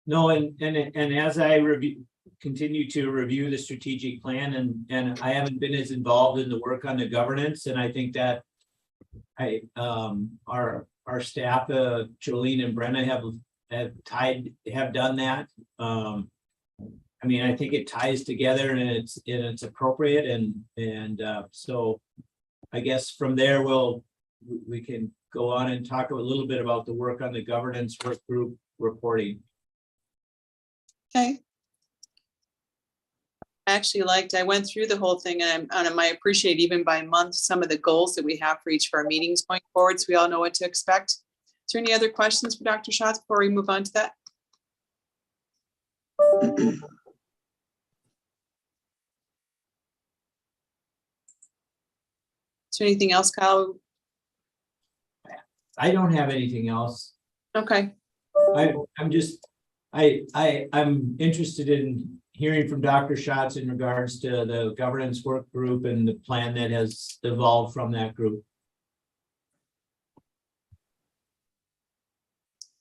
No, and as I continue to review the strategic plan, and I haven't been as involved in the work on the governance, and I think that our staff, Jolene and Brenna have done that. I mean, I think it ties together and it's appropriate, and so I guess from there we can go on and talk a little bit about the work on the governance work group reporting. Okay. I went through the whole thing, and I appreciate even by month some of the goals that we have for each of our meetings going forward, so we all know what to expect. Is there any other questions for Dr. Schatz before we move on to that? Is there anything else, Kyle? I don't have anything else. Okay. I'm interested in hearing from Dr. Schatz in regards to the governance work group and the plan that has evolved from that group.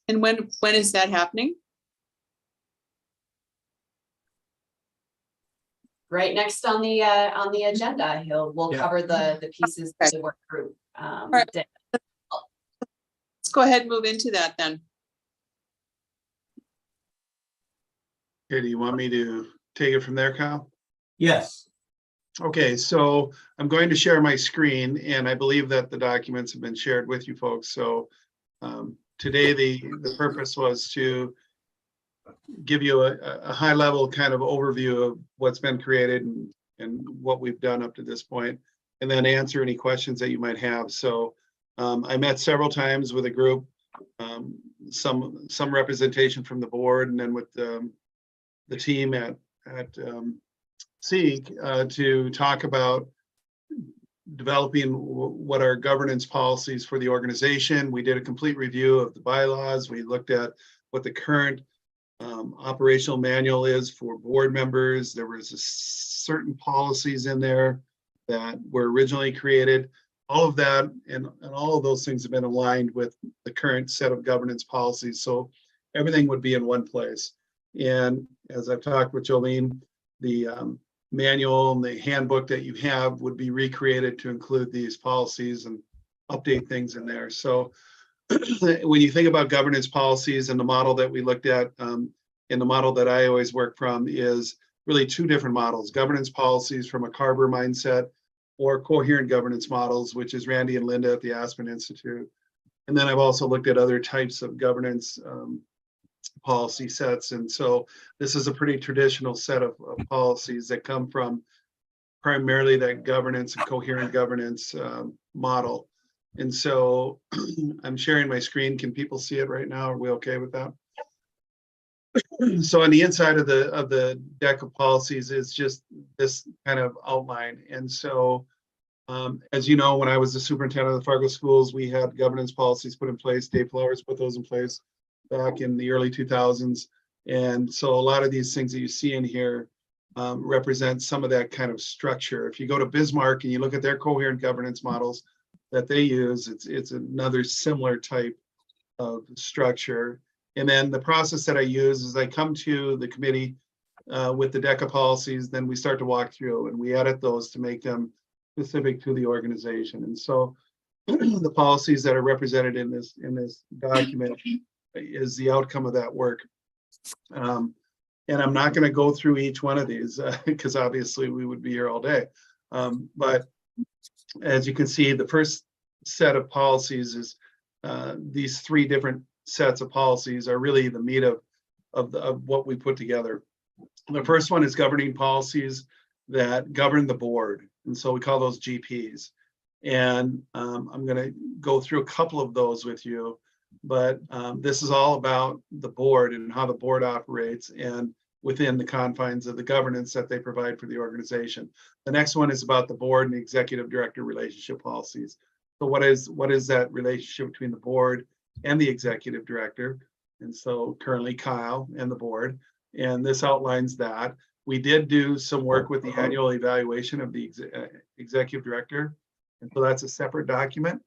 And when is that happening? Right next on the agenda, we'll cover the pieces of the work group. Right. Let's go ahead and move into that then. Okay, do you want me to take it from there, Kyle? Yes. Okay, so I'm going to share my screen, and I believe that the documents have been shared with you folks. So today the purpose was to give you a high level kind of overview of what's been created and what we've done up to this point, and then answer any questions that you might have. So I met several times with a group, some representation from the board, and then with the team at SEEC to talk about developing what are governance policies for the organization. We did a complete review of the bylaws. We looked at what the current operational manual is for board members. There was certain policies in there that were originally created. All of that and all of those things have been aligned with the current set of governance policies. So everything would be in one place. And as I've talked with Jolene, the manual and the handbook that you have would be recreated to include these policies and update things in there. So when you think about governance policies and the model that we looked at, and the model that I always work from is really two different models: governance policies from a Carver mindset, or coherent governance models, which is Randy and Linda at the Aspen Institute. And then I've also looked at other types of governance policy sets. And so this is a pretty traditional set of policies that come from primarily that governance and coherent governance model. And so I'm sharing my screen. Can people see it right now? Are we okay with that? So on the inside of the deck of policies is just this kind of outline. And so as you know, when I was the superintendent of the Fargo schools, we had governance policies put in place. Dave Flowers put those in place back in the early 2000s. And so a lot of these things that you see in here represent some of that kind of structure. If you go to Bismarck and you look at their coherent governance models that they use, it's another similar type of structure. And then the process that I use is I come to the committee with the deck of policies, then we start to walk through and we edit those to make them specific to the organization. And so the policies that are represented in this document is the outcome of that work. And I'm not going to go through each one of these because obviously we would be here all day. But as you can see, the first set of policies is these three different sets of policies are really the meat of what we put together. The first one is governing policies that govern the board. And so we call those GPs. And I'm going to go through a couple of those with you. But this is all about the board and how the board operates and within the confines of the governance that they provide for the organization. The next one is about the board and the executive director relationship policies. So what is that relationship between the board and the executive director? And so currently Kyle and the board, and this outlines that. We did do some work with the annual evaluation of the executive director. And so that's a separate document.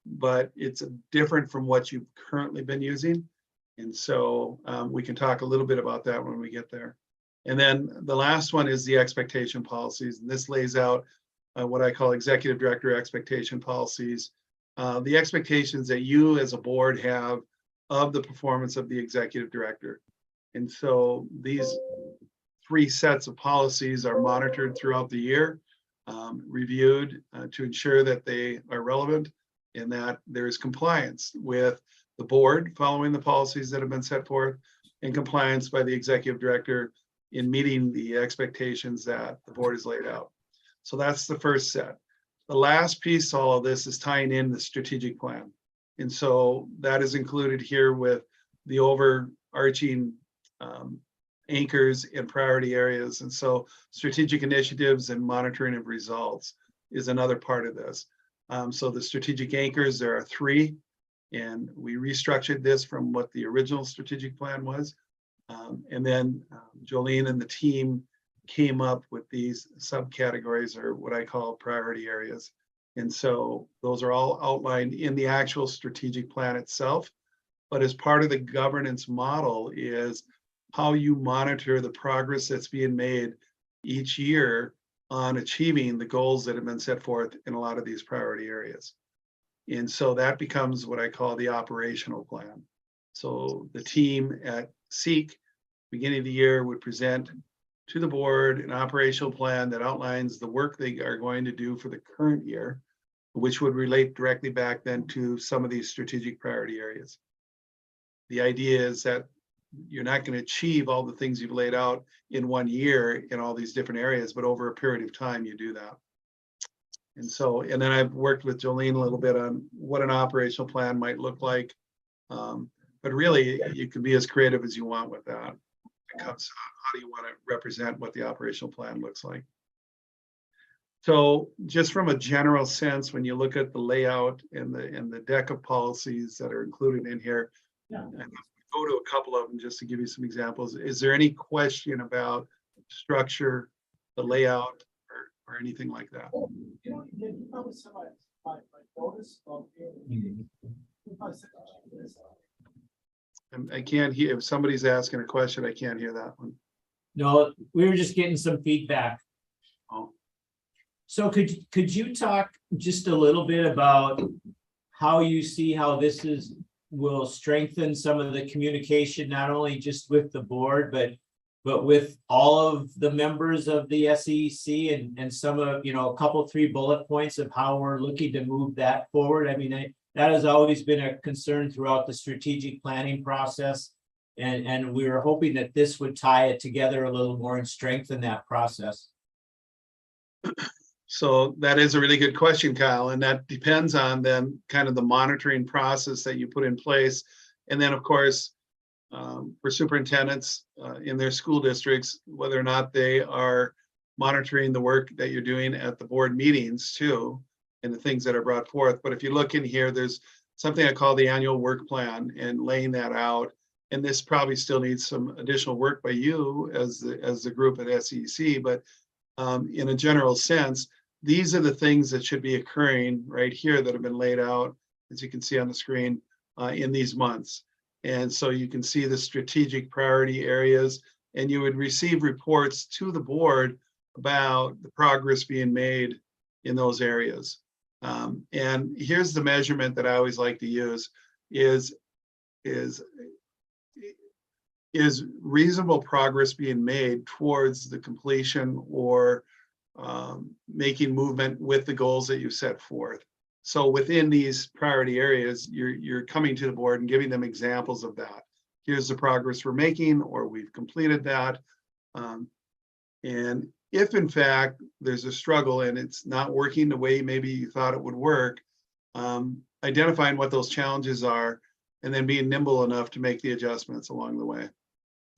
But it's different from what you've currently been using. And so we can talk a little bit about that when we get there. And then the last one is the expectation policies. And this lays out what I call executive director expectation policies. The expectations that you as a board have of the performance of the executive director. And so these 3 sets of policies are monitored throughout the year, reviewed to ensure that they are relevant and that there is compliance with the board following the policies that have been set forth, and compliance by the executive director in meeting the expectations that the board has laid out. So that's the first set. The last piece to all of this is tying in the strategic plan. And so that is included here with the overarching anchors and priority areas. And so strategic initiatives and monitoring of results is another part of this. So the strategic anchors, there are 3, and we restructured this from what the original strategic plan was. And then Jolene and the team came up with these subcategories, or what I call priority areas. And so those are all outlined in the actual strategic plan itself. But as part of the governance model is how you monitor the progress that's being made each year on achieving the goals that have been set forth in a lot of these priority areas. And so that becomes what I call the operational plan. So the team at SEEC, beginning of the year, would present to the board an operational plan that outlines the work they are going to do for the current year, which would relate directly back then to some of these strategic priority areas. The idea is that you're not going to achieve all the things you've laid out in one year in all these different areas, but over a period of time, you do that. And so, and then I've worked with Jolene a little bit on what an operational plan might look like. But really, you can be as creative as you want with that. It comes, how do you want to represent what the operational plan looks like? So just from a general sense, when you look at the layout and the deck of policies that are included in here, and go to a couple of them just to give you some examples. Is there any question about structure, the layout, or anything like that? I can't hear, if somebody's asking a question, I can't hear that one. No, we were just getting some feedback. Oh. So could you talk just a little bit about how you see how this will strengthen some of the communication, not only just with the board, but with all of the members of the SEEC, and some of, a couple, 3 bullet points of how we're looking to move that forward? I mean, that has always been a concern throughout the strategic planning process. And we were hoping that this would tie it together a little more and strengthen that process. So that is a really good question, Kyle. And that depends on then kind of the monitoring process that you put in place. And then, of course, for superintendents in their school districts, whether or not they are monitoring the work that you're doing at the board meetings too, and the things that are brought forth. But if you look in here, there's something I call the annual work plan, and laying that out. And this probably still needs some additional work by you as the group at SEC, but in a general sense, these are the things that should be occurring right here that have been laid out, as you can see on the screen, in these months. And so you can see the strategic priority areas, and you would receive reports to the board about the progress being made in those areas. And here's the measurement that I always like to use is reasonable progress being made towards the completion or making movement with the goals that you set forth. So within these priority areas, you're coming to the board and giving them examples of that. Here's the progress we're making, or we've completed that. And if in fact there's a struggle and it's not working the way maybe you thought it would work, identifying what those challenges are, and then being nimble enough to make the adjustments along the way.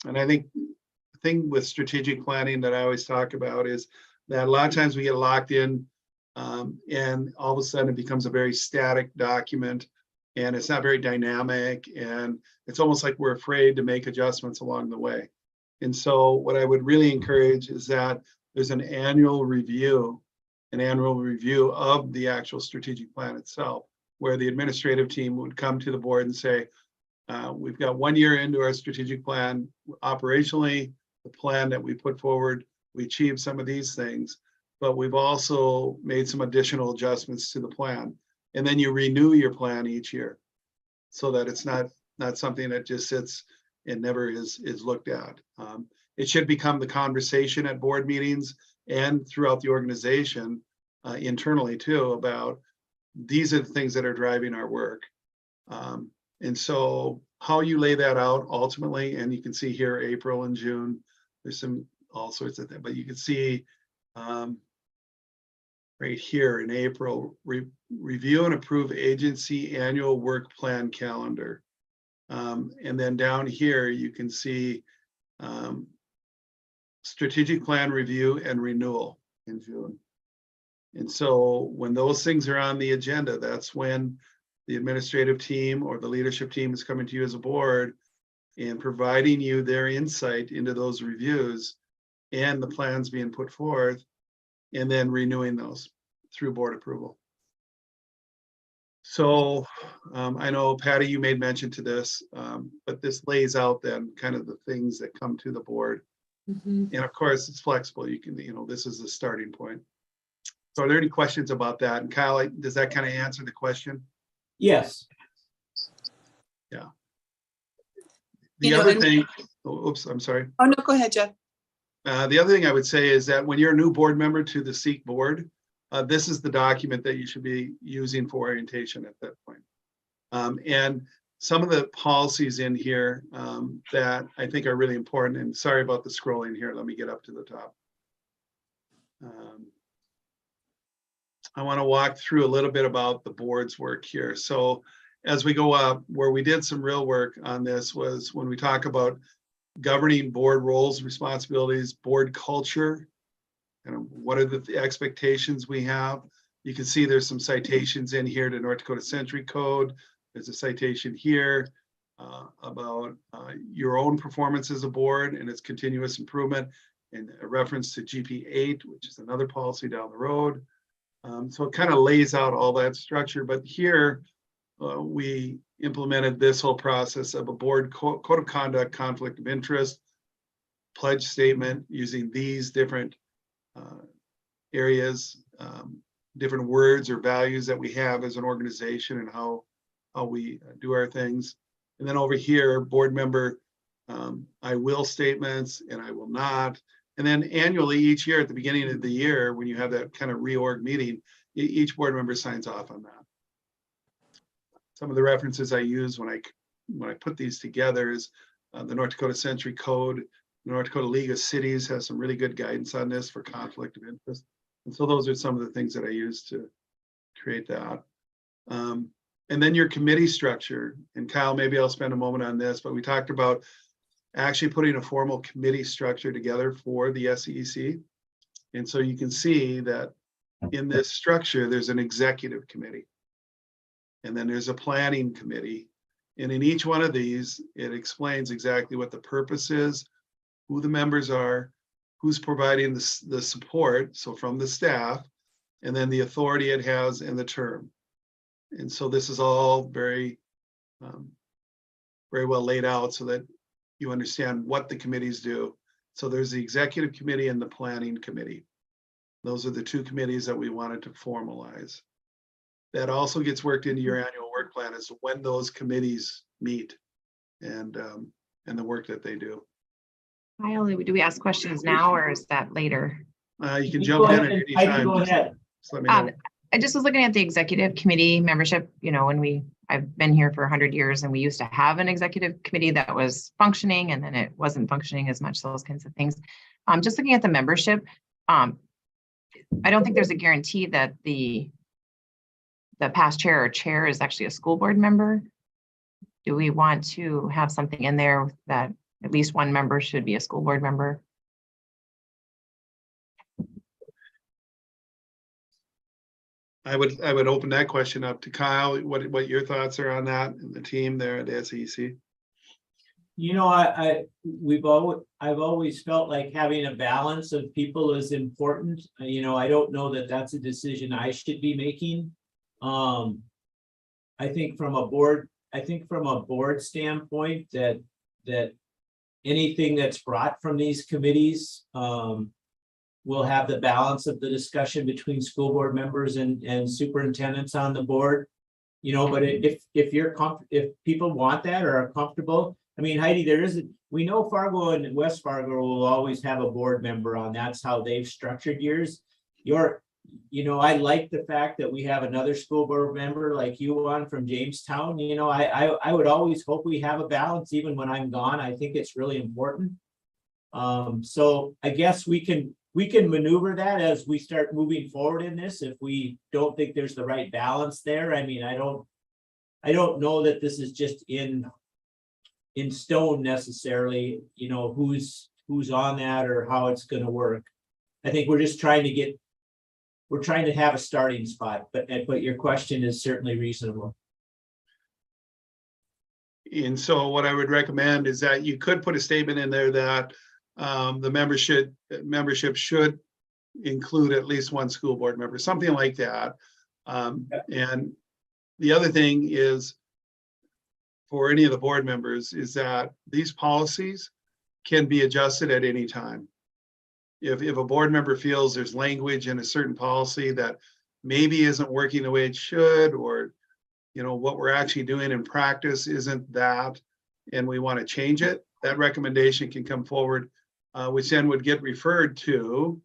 And I think the thing with strategic planning that I always talk about is that a lot of times we get locked in and all of a sudden it becomes a very static document, and it's not very dynamic, and it's almost like we're afraid to make adjustments along the way. And so what I would really encourage is that there's an annual review of the actual strategic plan itself, where the administrative team would come to the board and say, we've got 1 year into our strategic plan. Operationally, the plan that we put forward, we achieved some of these things, but we've also made some additional adjustments to the plan. And then you renew your plan each year so that it's not something that just sits and never is looked at. It should become the conversation at board meetings and throughout the organization, internally too, about these are the things that are driving our work. And so how you lay that out ultimately, and you can see here, April and June, there's some all sorts of things, but you can see right here in April, review and approve agency annual work plan calendar. And then down here, you can see strategic plan review and renewal in June. And so when those things are on the agenda, that's when the administrative team or the leadership team is coming to you as a board and providing you their insight into those reviews and the plans being put forth, and then renewing those through board approval. So I know, Patty, you made mention to this, but this lays out then kind of the things that come to the board. And of course, it's flexible. You can, this is the starting point. So are there any questions about that? And Kyle, does that kind of answer the question? Yes. Yeah. The other thing, oops, I'm sorry. Oh, no, go ahead, Jeff. The other thing I would say is that when you're a new board member to the SEEC board, this is the document that you should be using for orientation at that point. And some of the policies in here that I think are really important, and sorry about the scrolling here, let me get up to the top. I want to walk through a little bit about the board's work here. So as we go up, where we did some real work on this was when we talk about governing board roles, responsibilities, board culture, and what are the expectations we have. You can see there's some citations in here to North Dakota Century Code. There's a citation here about your own performance as a board and its continuous improvement, and a reference to GP8, which is another policy down the road. So it kind of lays out all that structure, but here we implemented this whole process of a board code of conduct, conflict of interest, pledge statement, using these different areas, different words or values that we have as an organization and how we do our things. And then over here, board member, I will statements and I will not. And then annually, each year at the beginning of the year, when you have that kind of reorg meeting, each board member signs off on that. Some of the references I use when I put these together is the North Dakota Century Code. The North Dakota League of Cities has some really good guidance on this for conflict of interest. And so those are some of the things that I use to create that. And then your committee structure, and Kyle, maybe I'll spend a moment on this, but we talked about actually putting a formal committee structure together for the SEEC. And so you can see that in this structure, there's an executive committee. And then there's a planning committee. And in each one of these, it explains exactly what the purpose is, who the members are, who's providing the support, so from the staff, and then the authority it has and the term. And so this is all very well laid out so that you understand what the committees do. So there's the executive committee and the planning committee. Those are the two committees that we wanted to formalize. That also gets worked into your annual work plan as to when those committees meet and the work that they do. Kyle, do we ask questions now or is that later? You can jump in at any time. Go ahead. Just let me know. I just was looking at the executive committee membership, when I've been here for 100 years and we used to have an executive committee that was functioning and then it wasn't functioning as much, those kinds of things. Just looking at the membership, I don't think there's a guarantee that the past chair or chair is actually a school board member. Do we want to have something in there that at least one member should be a school board member? I would open that question up to Kyle. What your thoughts are on that and the team there at the SEC? I've always felt like having a balance of people is important. I don't know that that's a decision I should be making. I think from a board standpoint that anything that's brought from these committees, will have the balance of the discussion between school board members and superintendents on the board. You know, but if if people want that or are comfortable, I mean, Heidi, we know Fargo and West Fargo will always have a board member on. That's how they've structured yours. I like the fact that we have another school board member like you on from Jamestown. You know, I would always hope we have a balance even when I'm gone. I think it's really important. So I guess we can maneuver that as we start moving forward in this. If we don't think there's the right balance there, I mean, I don't know that this is just in stone necessarily, you know, who's on that or how it's going to work. I think we're just trying to have a starting spot, but your question is certainly reasonable. And so what I would recommend is that you could put a statement in there that the membership should include at least one school board member, something like that. And the other thing is, for any of the board members, is that these policies can be adjusted at any time. If a board member feels there's language in a certain policy that maybe isn't working the way it should, or you know what we're actually doing in practice isn't that, and we want to change it, that recommendation can come forward, which then would get referred to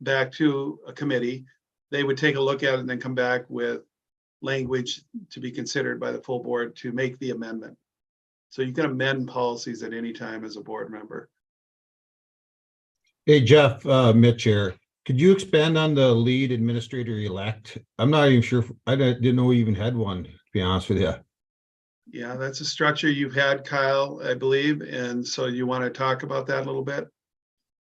back to a committee. They would take a look at it and then come back with language to be considered by the full board to make the amendment. So you can amend policies at any time as a board member. Hey, Jeff, Mitch here. Could you expand on the lead administrator elect? I'm not even sure. I didn't know we even had one, to be honest with you. Yeah, that's a structure you've had, Kyle, I believe. And so you want to talk about that a little bit?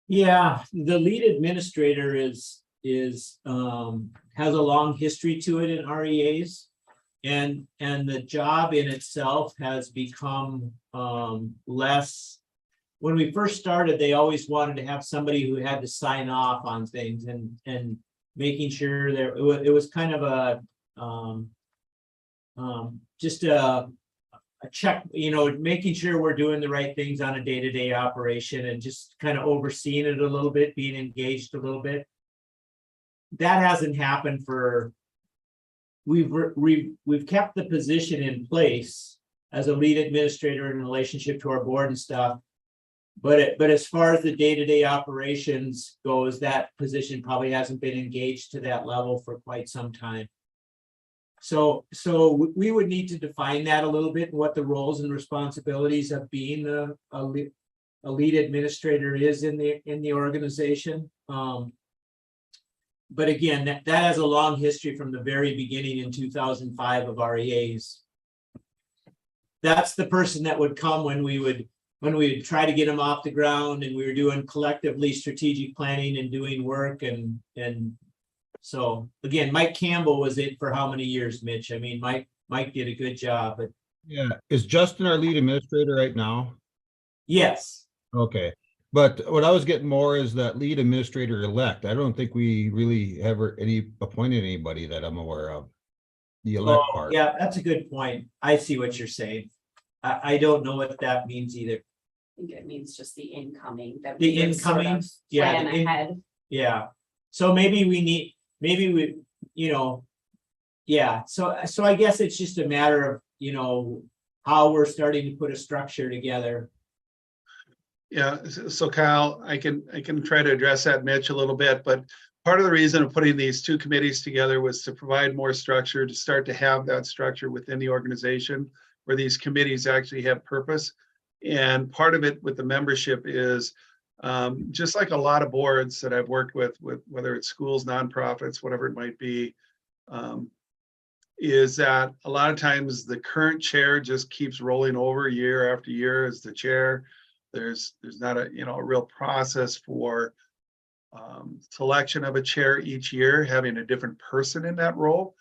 Yeah, the lead administrator has a long history to it in REAs, and the job in itself has become less. When we first started, they always wanted to have somebody who had to sign off on things and making sure that it was kind of just a check, you know, making sure we're doing the right things on a day-to-day operation and just kind of overseeing it a little bit, being engaged a little bit. That hasn't happened we've kept the position in place as a lead administrator in relationship to our board and stuff. But as far as the day-to-day operations goes, that position probably hasn't been engaged to that level for quite some time. So we would need to define that a little bit, and what the roles and responsibilities of being a lead administrator is in the organization. But again, that has a long history from the very beginning in 2005 of REAs. That's the person that would come when we would try to get them off the ground, and we were doing collectively strategic planning and doing work. And so again, Mike Campbell was it for how many years, Mitch? I mean, Mike did a good job, but Yeah, is Justin our lead administrator right now? yes. Okay, but what I was getting more is that lead administrator elect. I don't think we really ever appointed anybody that I'm aware of. The elect part. Yeah, that's a good point. I see what you're saying. I don't know what that means either. I think it means just the incoming. That The we would sort of incoming, yeah, plan the in- ahead. Yeah, so maybe we, you know, yeah, so I guess it's just a matter of, you know, how we're starting to put a structure together. Yeah, so Kyle, I can try to address that, Mitch, a little bit, but part of the reason of putting these two committees together was to provide more structure, to start to have that structure within the organization where these committees actually have purpose. And part of it with the membership is just like a lot of boards that I've worked with whether it's schools, nonprofits, whatever it might be, is that a lot of times the current chair just keeps rolling over year after year as the chair. There's not a real process for selection of a chair each year, having a different person in that role,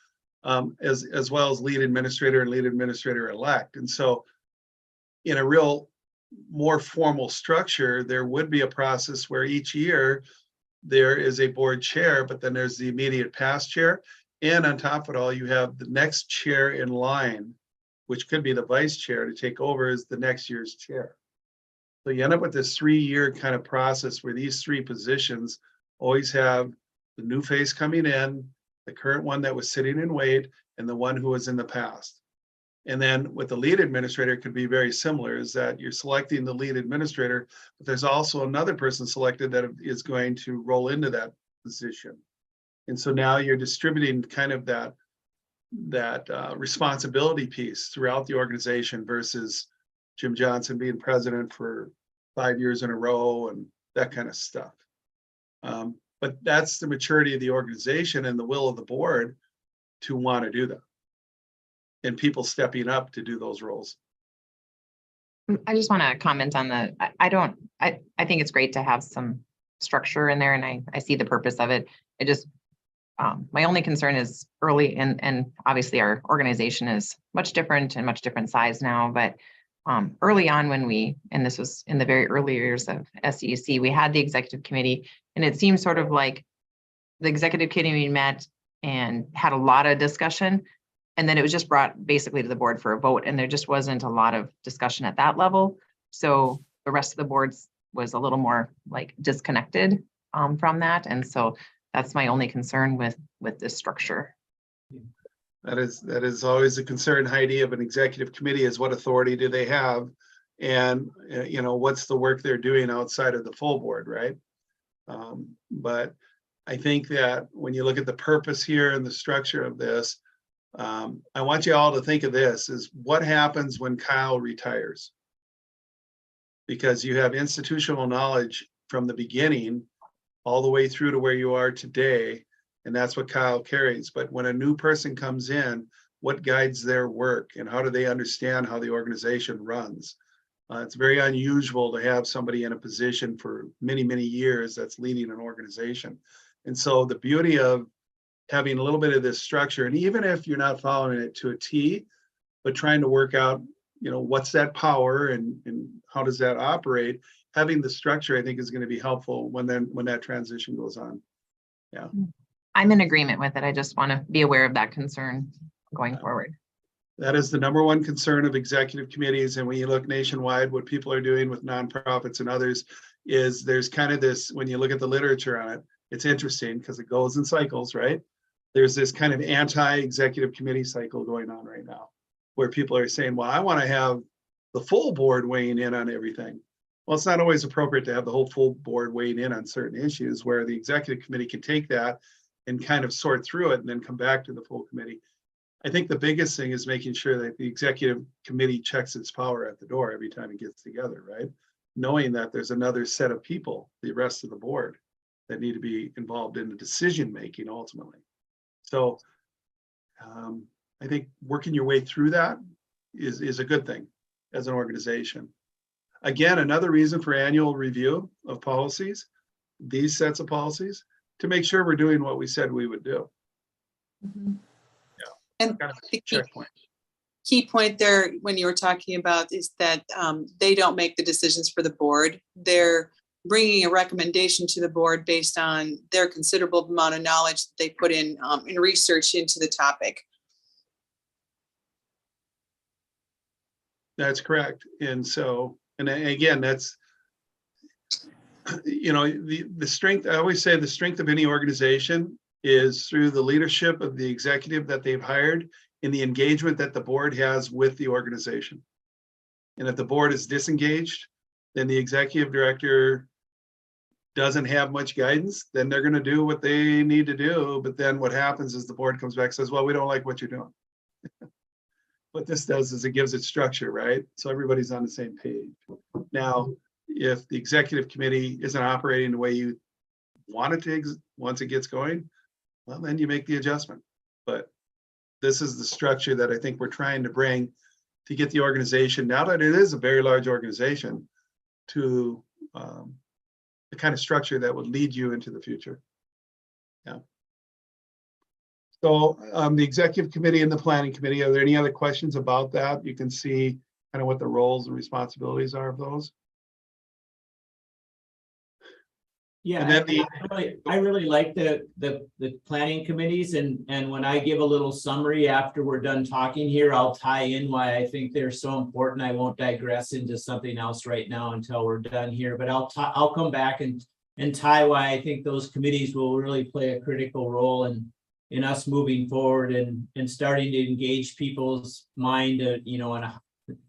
as well as lead administrator and lead administrator elect. And so in a real more formal structure, there would be a process where each year there is a board chair, but then there's the immediate past chair. And on top of it all, you have the next chair in line, which could be the vice chair to take over as the next year's chair. So you end up with this 3-year kind of process where these 3 positions always have the new face coming in, the current one that was sitting in wait, and the one who was in the past. And then with the lead administrator, it could be very similar, is that you're selecting the lead administrator, but there's also another person selected that is going to roll into that position. And so now you're distributing kind of that responsibility piece throughout the organization versus Jim Johnson being president for 5 years in a row and that kind of stuff. But that's the maturity of the organization and the will of the board to want to do that. And people stepping up to do those roles. I just want to comment on I think it's great to have some structure in there, and I see the purpose of it. It just, my only concern is early, and obviously our organization is much different and much different size now, but early on and this was in the very early years of SEEC, we had the executive committee, and it seemed sort of like the executive committee met and had a lot of discussion, and then it was just brought basically to the board for a vote, and there just wasn't a lot of discussion at that level. So the rest of the boards was a little more like disconnected from that, and so that's my only concern with this structure. That is always a concern, Heidi, of an executive committee, is what authority do they have? And, what's the work they're doing outside of the full board, right? But I think that when you look at the purpose here and the structure of this, I want you all to think of this is what happens when Kyle retires? Because you have institutional knowledge from the beginning all the way through to where you are today. And that's what Kyle carries. But when a new person comes in, what guides their work and how do they understand how the organization runs? It's very unusual to have somebody in a position for many, many years that's leading an organization. And so the beauty of having a little bit of this structure, and even if you're not following it to a T, but trying to work out, what's that power and how does that operate, having the structure, I think, is going to be helpful when that transition goes on. Yeah. I'm in agreement with it. I just want to be aware of that concern going forward. That is the number one concern of executive committees. And when you look nationwide, what people are doing with nonprofits and others is there's kind of this, when you look at the literature on it, it's interesting because it goes in cycles, right? There's this kind of anti-executive committee cycle going on right now where people are saying, well, I want to have the full board weighing in on everything. Well, it's not always appropriate to have the whole full board weighing in on certain issues where the executive committee can take that and kind of sort through it and then come back to the full committee. I think the biggest thing is making sure that the executive committee checks its power at the door every time it gets together, right? Knowing that there's another set of people, the rest of the board, that need to be involved in the decision-making ultimately. So I think working your way through that is a good thing as an organization. Again, another reason for annual review of policies, these sets of policies, to make sure we're doing what we said we would do. And Kind of the checkpoint. key point there, when you were talking about, is that they don't make the decisions for the board. They're bringing a recommendation to the board based on their considerable amount of knowledge that they put in research into the topic. That's correct. And so, and again, that's, the strength, I always say the strength of any organization is through the leadership of the executive that they've hired and the engagement that the board has with the organization. And if the board is disengaged, then the executive director doesn't have much guidance, then they're going to do what they need to do. But then what happens is the board comes back and says, well, we don't like what you're doing. What this does is it gives it structure, right? So everybody's on the same page. Now, if the executive committee isn't operating the way you want it to, once it gets going, well, then you make the adjustment. But this is the structure that I think we're trying to bring to get the organization, now that it is a very large organization, to the kind of structure that would lead you into the future. Yeah. So the executive committee and the planning committee, are there any other questions about that? You can see kind of what the roles and responsibilities are of those. Yeah, And then I really like the planning committees, and when I give a little summary after we're done talking here, I'll tie in why I think they're so important. I won't digress into something else right now until we're done here, but I'll come back and tie why I think those committees will really play a critical role in us moving forward and starting to engage people's mind, you know, on a,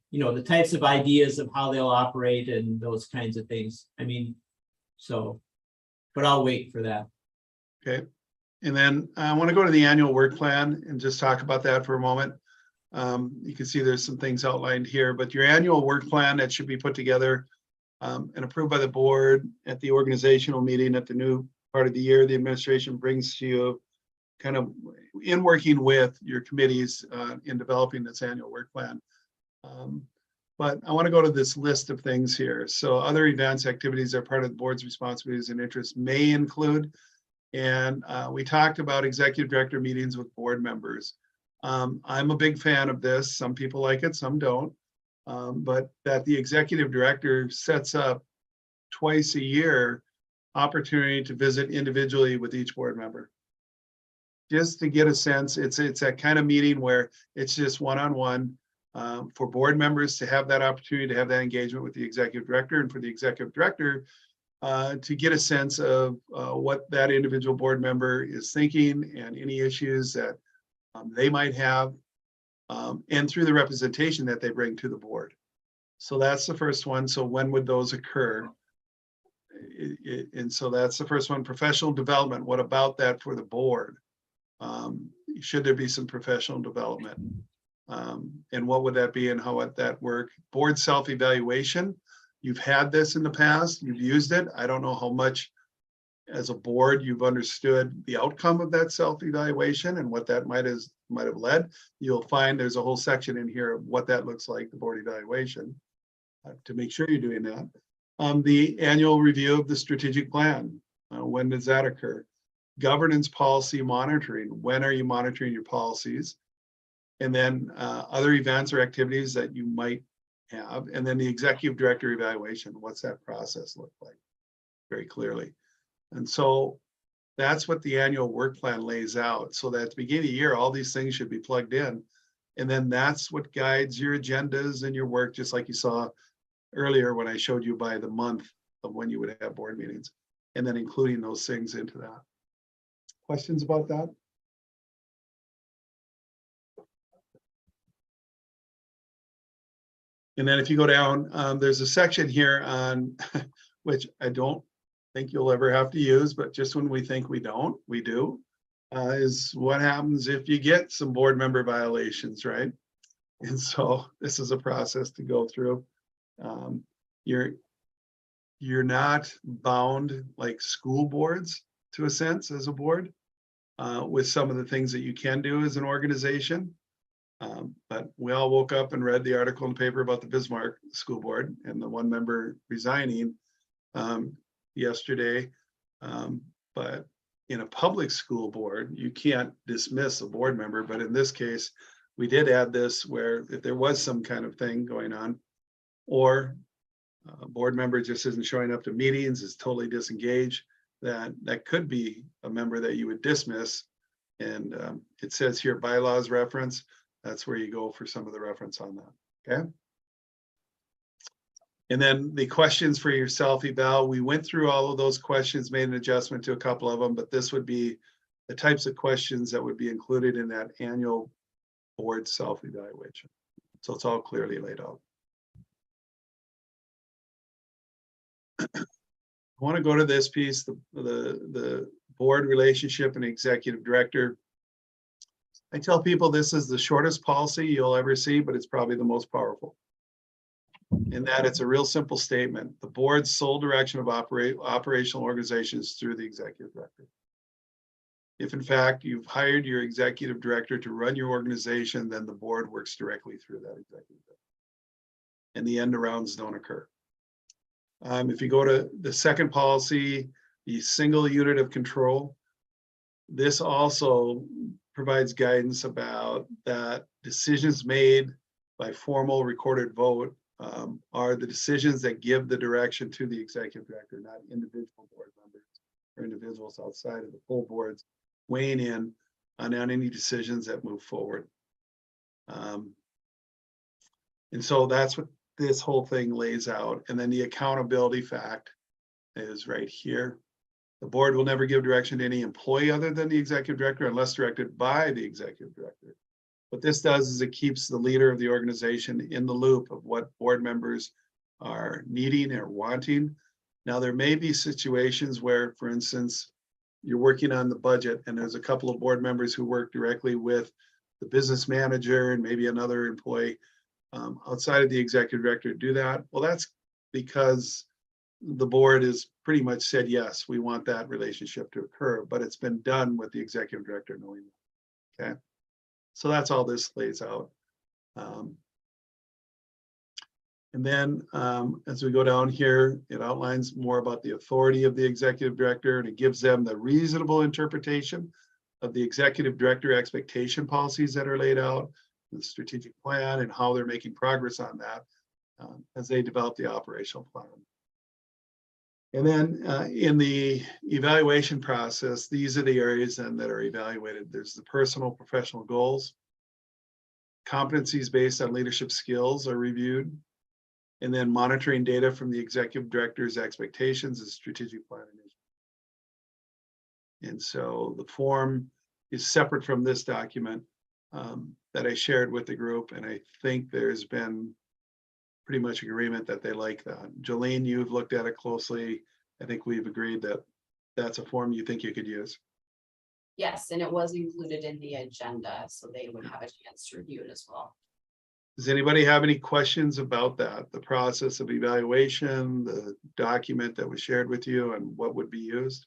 you know, the types of ideas of how they'll operate and those kinds of things. I mean, so. But I'll wait for that. Okay, and then I want to go to the annual work plan and just talk about that for a moment. You can see there's some things outlined here, but your annual work plan that should be put together and approved by the board at the organizational meeting at the new part of the year, the administration brings to you kind of in working with your committees in developing this annual work plan. But I want to go to this list of things here. So other events, activities are part of the board's responsibilities and interests may include, and we talked about executive director meetings with board members. I'm a big fan of this. Some people like it, some don't. But that the executive director sets up twice a year opportunity to visit individually with each board member. Just to get a sense, it's that kind of meeting where it's just one-on-one. For board members to have that opportunity to have that engagement with the executive director, and for the executive director to get a sense of what that individual board member is thinking and any issues that they might have, and through the representation that they bring to the board. So that's the first one. So when would those occur? And so that's the first one. Professional development. What about that for the board? Should there be some professional development? And what would that be and how would that work? Board self-evaluation. You've had this in the past, you've used it. I don't know how much as a board you've understood the outcome of that self-evaluation and what that might have led. You'll find there's a whole section in here of what that looks like, the board evaluation, to make sure you're doing that. The annual review of the strategic plan. When does that occur? Governance policy monitoring. When are you monitoring your policies? And then other events or activities that you might have. And then the executive director evaluation. What's that process look like? Very clearly. And so that's what the annual work plan lays out. So that at the beginning of the year, all these things should be plugged in. And then that's what guides your agendas and your work, just like you saw earlier when I showed you by the month of when you would have board meetings, and then including those things into that. Questions about that? And then if you go down, there's a section here on, which I don't think you'll ever have to use, but just when we think we don't, we do, is what happens if you get some board member violations, right? And so this is a process to go through. You're not bound like school boards to a sense as a board with some of the things that you can do as an organization. But we all woke up and read the article in the paper about the Bismarck School Board and the one member resigning yesterday. But in a public school board, you can't dismiss a board member. But in this case, we did add this where if there was some kind of thing going on, or a board member just isn't showing up to meetings, is totally disengaged, that could be a member that you would dismiss. And it says here bylaws reference. That's where you go for some of the reference on that, okay? And then the questions for your self-eval, we went through all of those questions, made an adjustment to a couple of them, but this would be the types of questions that would be included in that annual board self-evaluation. So it's all clearly laid out. I want to go to this piece, the board relationship and executive director. I tell people this is the shortest policy you'll ever see, but it's probably the most powerful. In that it's a real simple statement. The board's sole direction of operational organizations through the executive director. If in fact you've hired your executive director to run your organization, then the board works directly through that executive director. And the end arounds don't occur. If you go to the second policy, the single unit of control, this also provides guidance about that decisions made by formal recorded vote are the decisions that give the direction to the executive director, not individual board members. or individuals outside of the full boards weighing in on any decisions that move forward. And so that's what this whole thing lays out. And then the accountability fact is right here. The board will never give direction to any employee other than the executive director unless directed by the executive director. What this does is it keeps the leader of the organization in the loop of what board members are needing or wanting. Now, there may be situations where, for instance, you're working on the budget and there's a couple of board members who work directly with the business manager and maybe another employee outside of the executive director to do that. Well, that's because the board has pretty much said, yes, we want that relationship to occur, but it's been done with the executive director knowing that. Okay. So that's all this lays out. And then as we go down here, it outlines more about the authority of the executive director, and it gives them the reasonable interpretation of the executive director expectation policies that are laid out, the strategic plan, and how they're making progress on that as they develop the operational plan. And then in the evaluation process, these are the areas then that are evaluated. There's the personal professional goals. Competencies based on leadership skills are reviewed. And then monitoring data from the executive director's expectations and strategic plan initiative. And so the form is separate from this document that I shared with the group. And I think there's been pretty much agreement that they like that. Jolene, you've looked at it closely. I think we've agreed that that's a form you think you could use. Yes, and it was included in the agenda, so they would have a chance to review it as well. Does anybody have any questions about that? The process of evaluation, the document that was shared with you, and what would be used?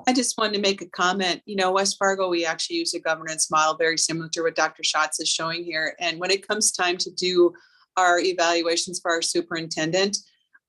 I just wanted to make a comment. You know, West Fargo, we actually use a governance model very similar to what Dr. Schatz is showing here. And when it comes time to do our evaluations for our superintendent,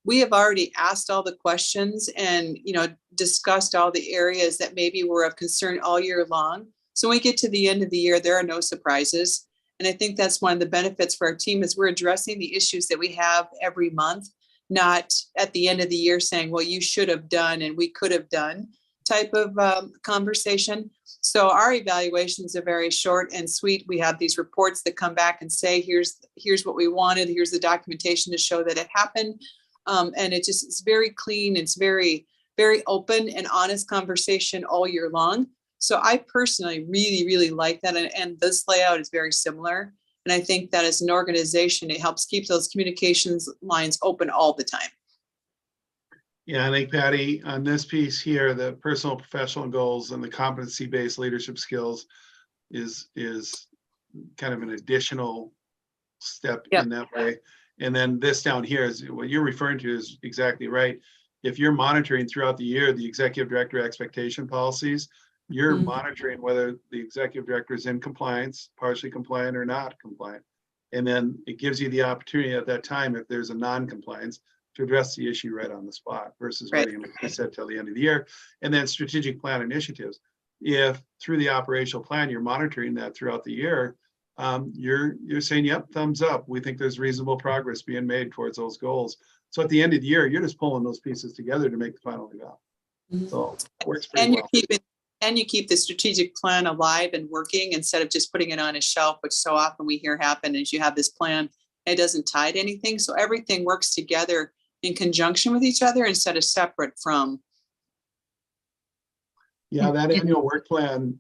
we have already asked all the questions and, you know, discussed all the areas that maybe were of concern all year long. So when we get to the end of the year, there are no surprises. And I think that's one of the benefits for our team is we're addressing the issues that we have every month, not at the end of the year saying, well, you should have done and we could have done type of conversation. So our evaluations are very short and sweet. We have these reports that come back and say, here's what we wanted. Here's the documentation to show that it happened. And it's very clean. It's very, very open and honest conversation all year long. So I personally really, really like that. And this layout is very similar. And I think that as an organization, it helps keep those communications lines open all the time. Yeah, I think Patty, on this piece here, the personal professional goals and the competency-based leadership skills is kind of an additional step in that way. And then this down here is what you're referring to is exactly right. If you're monitoring throughout the year, the executive director expectation policies, you're monitoring whether the executive director is in compliance, partially compliant or not compliant. And then it gives you the opportunity at that time, if there's a non-compliance, to address the issue right on the spot versus waiting, like I said, till the end of the year. And then strategic plan initiatives. If through the operational plan, you're monitoring that throughout the year, you're saying, yep, thumbs up. We think there's reasonable progress being made towards those goals. So at the end of the year, you're just pulling those pieces together to make the final eval. So it works pretty well. You keep the strategic plan alive and working instead of just putting it on a shelf, which so often we hear happen is you have this plan, it doesn't tie to anything. So everything works together in conjunction with each other instead of separate from. Yeah, that annual work plan,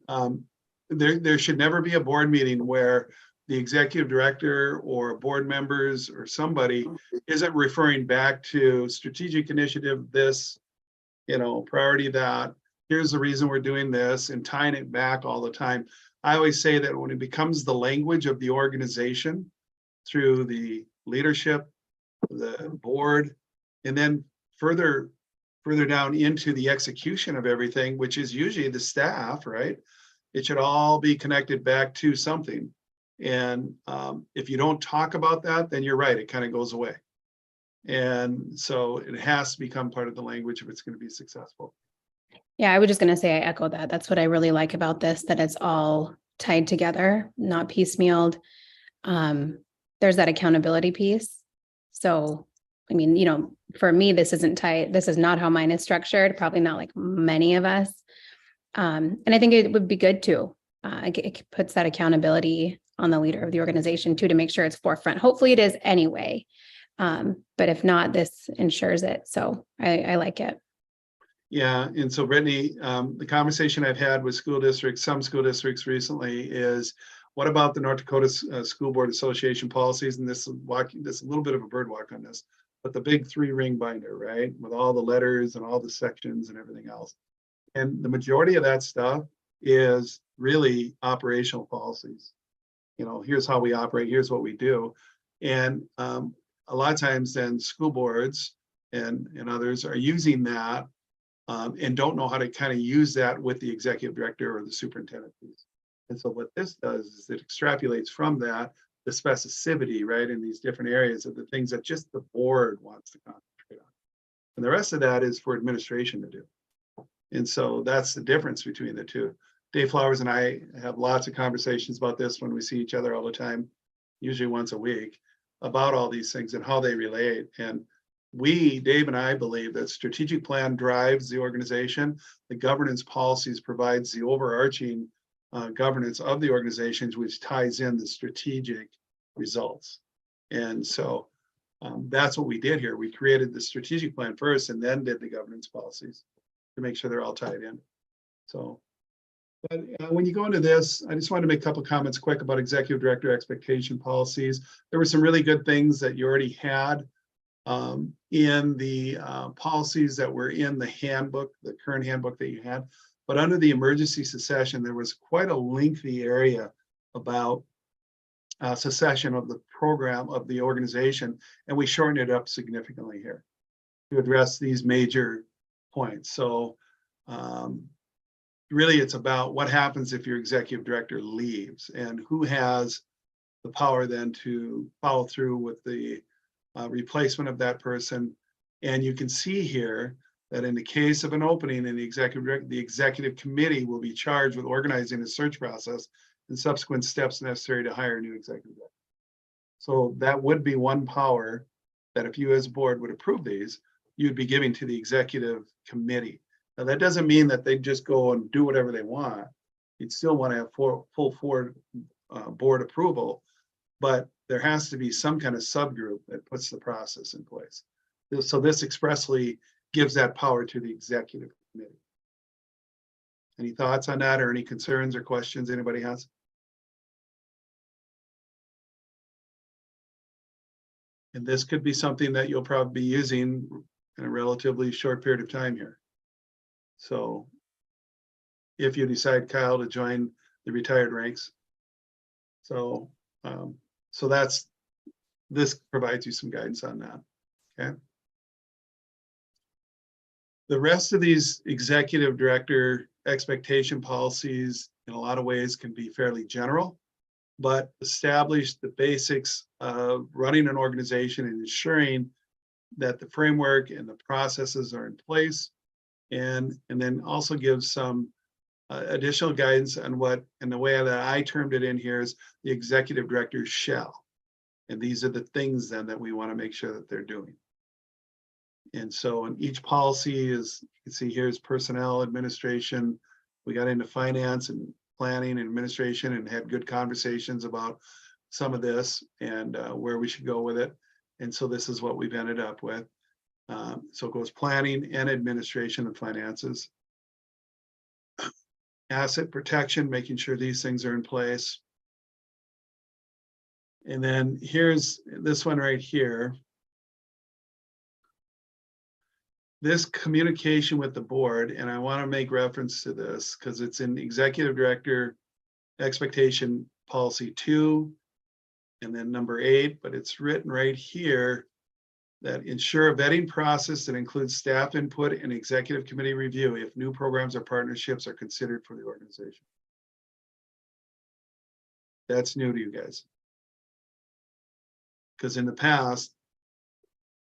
there should never be a board meeting where the executive director or board members or somebody isn't referring back to strategic initiative, this, priority that, here's the reason we're doing this, and tying it back all the time. I always say that when it becomes the language of the organization through the leadership, the board, and then further down into the execution of everything, which is usually the staff, right? It should all be connected back to something. And if you don't talk about that, then you're right, it kind of goes away. And so it has to become part of the language if it's going to be successful. Yeah, I was just going to say I echo that. That's what I really like about this, that it's all tied together, not piecemealed. There's that accountability piece. So I mean, you know, for me, this isn't tight. This is not how mine is structured, probably not like many of us. And I think it would be good too. It puts that accountability on the leader of the organization too, to make sure it's forefront. Hopefully it is anyway. But if not, this ensures it. So I like it. Yeah, and so Brittany, the conversation I've had with some school districts recently is, what about the North Dakota School Board Association policies? And this is a little bit of a bird walk on this, but the big 3-ring binder, right? With all the letters and all the sections and everything else. And the majority of that stuff is really operational policies. You know, here's how we operate, here's what we do. And a lot of times then school boards and others are using that and don't know how to kind of use that with the executive director or the superintendent piece. And so what this does is it extrapolates from that the specificity, right, in these different areas of the things that just the board wants to concentrate on. And the rest of that is for administration to do. And so that's the difference between the two. Dave Flowers and I have lots of conversations about this when we see each other all the time, usually once a week, about all these things and how they relate. And Dave and I believe that strategic plan drives the organization. The governance policies provides the overarching governance of the organizations, which ties in the strategic results. And so that's what we did here. We created the strategic plan first and then did the governance policies to make sure they're all tied in. So, but when you go into this, I just wanted to make a couple of comments quick about executive director expectation policies. There were some really good things that you already had in the policies that were in the handbook, the current handbook that you had. But under the emergency succession, there was quite a lengthy area about succession of the program of the organization, and we shortened it up significantly here to address these major points. So really it's about what happens if your executive director leaves and who has the power then to follow through with the replacement of that person. And you can see here that in the case of an opening in the executive committee will be charged with organizing the search process and subsequent steps necessary to hire a new executive director. So that would be one power that if you as a board would approve these, you'd be giving to the executive committee. Now that doesn't mean that they just go and do whatever they want. You'd still want to have full board approval, but there has to be some kind of subgroup that puts the process in place. So this expressly gives that power to the executive committee. Any thoughts on that or any concerns or questions anybody has? And this could be something that you'll probably be using in a relatively short period of time here. So if you decide, Kyle, to join the retired ranks. So, this provides you some guidance on that, okay? The rest of these executive director expectation policies in a lot of ways can be fairly general, but establish the basics of running an organization and ensuring that the framework and the processes are in place, and then also give some additional guidance on what, and the way that I termed it in here is the executive director shall. And these are the things then that we want to make sure that they're doing. And so in each policy is, you can see here's personnel administration. We got into finance and planning and administration and had good conversations about some of this and where we should go with it. And so this is what we've ended up with. So it goes planning and administration and finances. Asset protection, making sure these things are in place. And then here's this one right here. This communication with the board, and I want to make reference to this because it's in executive director expectation policy 2 and then number 8, but it's written right here that ensure a vetting process that includes staff input and executive committee review if new programs or partnerships are considered for the organization. That's new to you guys. Because in the past,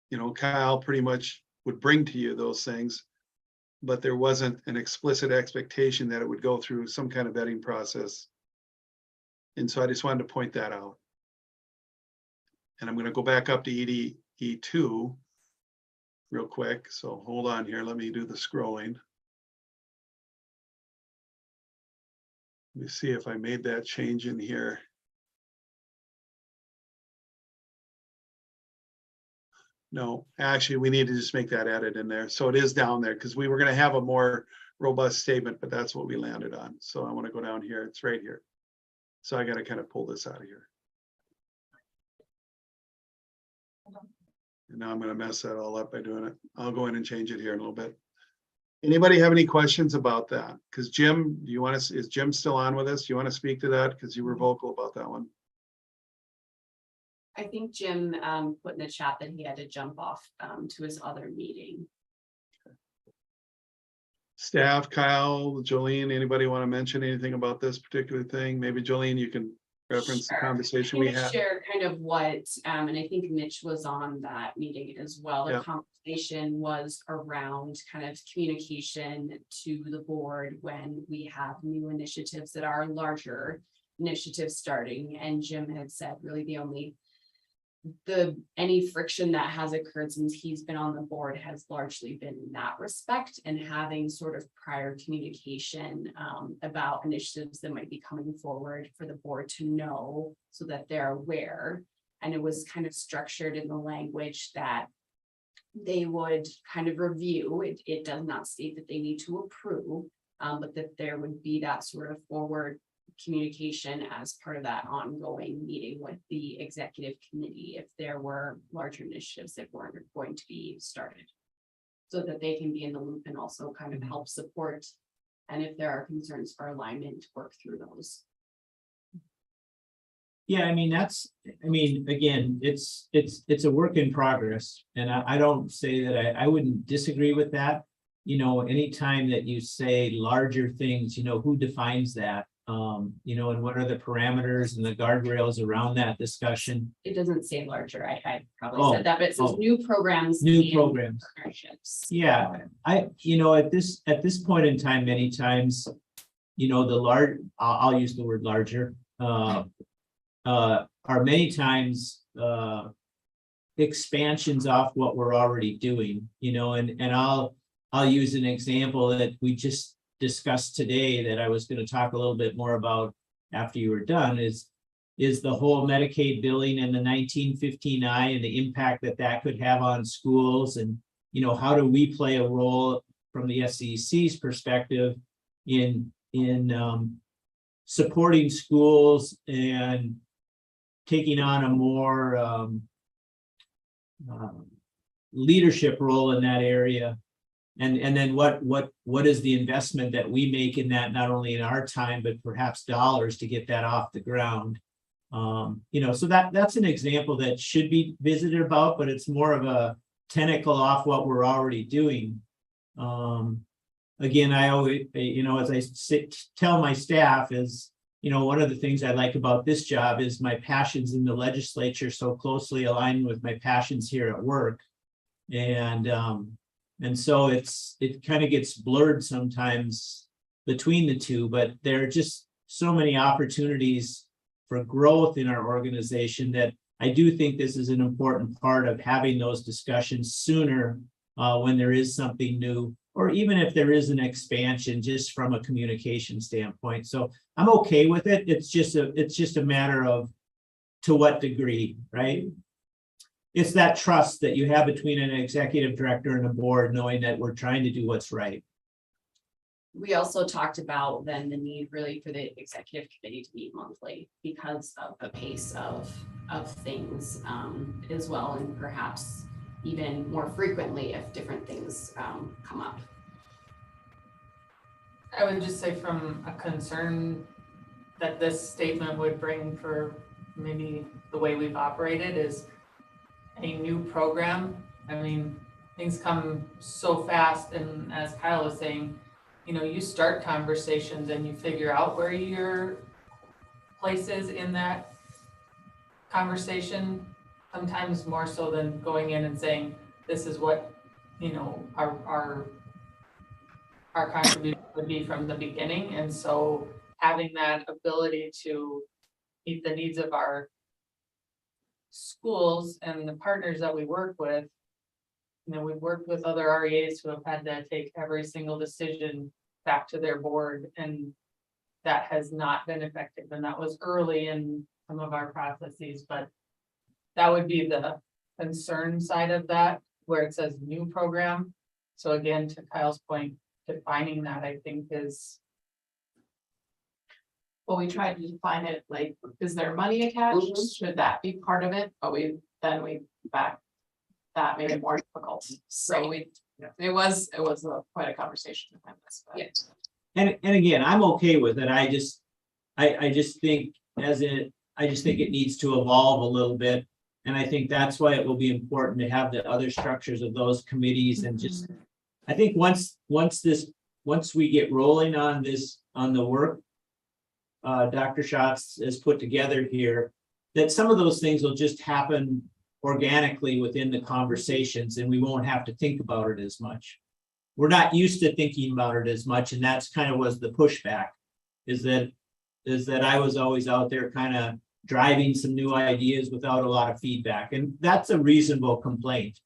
you know, Kyle pretty much would bring to you those things, but there wasn't an explicit expectation that it would go through some kind of vetting process. And so I just wanted to point that out. And I'm going to go back up to EDE2 real quick. So hold on here. Let me do the scrolling. Let me see if I made that change in here. No, actually, we need to just make that edit in there. So it is down there because we were going to have a more robust statement, but that's what we landed on. So I want to go down here. It's right here. So I got to kind of pull this out of here. And now I'm going to mess that all up by doing it. I'll go in and change it here in a little bit. Anybody have any questions about that? Because Jim, do you want to, is Jim still on with us? Do you want to speak to that? Because you were vocal about that one. I think Jim put in the chat that he had to jump off to his other meeting. Staff, Kyle, Jolene, anybody want to mention anything about this particular thing? Maybe Jolene, you can reference the Sure. conversation I'm we gonna had. share kind of what, and I think Mitch was on that meeting as well. The Yeah. conversation was around kind of communication to the board when we have new initiatives that are larger initiatives starting. And Jim had said really any friction that has occurred since he's been on the board has largely been in that respect, and having sort of prior communication about initiatives that might be coming forward for the board to know so that they're aware. And it was kind of structured in the language that they would kind of review. It does not state that they need to approve, but that there would be that sort of forward communication as part of that ongoing meeting with the executive committee if there were larger initiatives that weren't going to be started, so that they can be in the loop and also kind of help support, and if there are concerns for alignment, work through those. Yeah, I mean, again, it's a work in progress, and I don't say that I wouldn't disagree with that. You know, anytime that you say larger things, you know, who defines that? You know, and what are the parameters and the guardrails around that discussion? It doesn't say larger, I probably Oh, said that, but it says oh. new programs. New and programs. Partnerships. Yeah, you know, at this point in time, many times, you know, I'll use the word larger, are many times, expansions off what we're already doing, you know, and I'll use an example that we just discussed today that I was going to talk a little bit more about after you were done is the whole Medicaid billing and the 1915I and the impact that could have on schools. And, you know, how do we play a role from the SEC's perspective in supporting schools and taking on a more leadership role in that area. And then what is the investment that we make in that, not only in our time, but perhaps dollars to get that off the ground? You know, so that's an example that should be visited about, but it's more of a tentacle off what we're already doing. Again, I always, you know, as I tell my staff is, you know, one of the things I like about this job is my passions in the legislature so closely aligned with my passions here at work. And so it kind of gets blurred sometimes between the two, but there are just so many opportunities for growth in our organization that I do think this is an important part of having those discussions sooner when there is something new, or even if there is an expansion, just from a communication standpoint. So I'm okay with it. It's just a matter of to what degree, right? It's that trust that you have between an executive director and a board, knowing that we're trying to do what's right. We also talked about then the need really for the executive committee to meet monthly because of the pace of things as well, and perhaps even more frequently if different things come up. I would just say from a concern that this statement would bring for maybe the way we've operated is a new program. I mean, things come so fast, and as Kyle was saying, you know, you start conversations and you figure out where your place is in that conversation, sometimes more so than going in and saying, this is what, you know, our contribution would be from the beginning. And so having that ability to meet the needs of our schools and the partners that we work with you know, we've worked with other REAs who have had to take every single decision back to their board, and that has not been effective, and that was early in some of our processes, but that would be the concern side of that, where it says new program. So again, to Kyle's point, defining that, I think, is Well, we tried to define it, like, is there money attached? Should that be part of it? But we back, that made it more difficult. So it was quite a conversation to find this. But. And again, I'm okay with it. I just think I just think it needs to evolve a little bit. And I think that's why it will be important to have the other structures of those committees and just, I think once we get rolling on this, on the work Dr. Schatz has put together here, that some of those things will just happen organically within the conversations and we won't have to think about it as much. We're not used to thinking about it as much, and that's kind of was the pushback, is that I was always out there kind of driving some new ideas without a lot of feedback, and that's a reasonable complaint.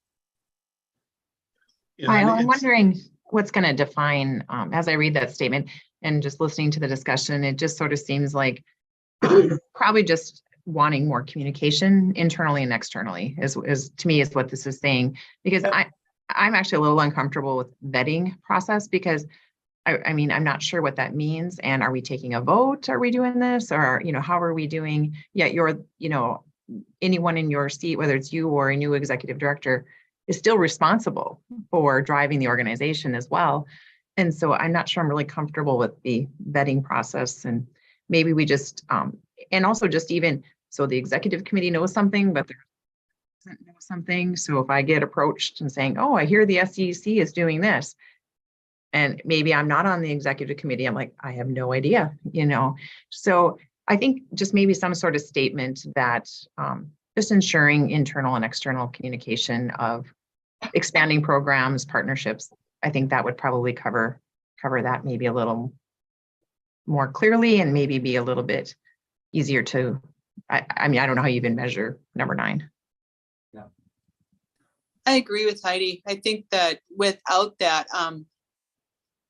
Yeah, Kyle, and I'm it's- wondering what's going to define, as I read that statement and just listening to the discussion, it just sort of seems like probably just wanting more communication internally and externally is to me is what this is saying, because I'm actually a little uncomfortable with vetting process because I mean, I'm not sure what that means. And are we taking a vote? Are we doing this? Or, how are we doing? Yeah, you're, anyone in your seat, whether it's you or a new executive director, is still responsible for driving the organization as well. And so I'm not sure I'm really comfortable with the vetting process. And maybe we just, and also just even, so the executive committee knows something, but there doesn't know something. So if I get approached and saying, oh, I hear the SEC is doing this, and maybe I'm not on the executive committee, I'm like, I have no idea, So I think just maybe some sort of statement that just ensuring internal and external communication of expanding programs, partnerships. I think that would probably cover that maybe a little more clearly and maybe be a little bit easier to, I mean, I don't know how you even measure number 9. I agree with Heidi. I think that without that,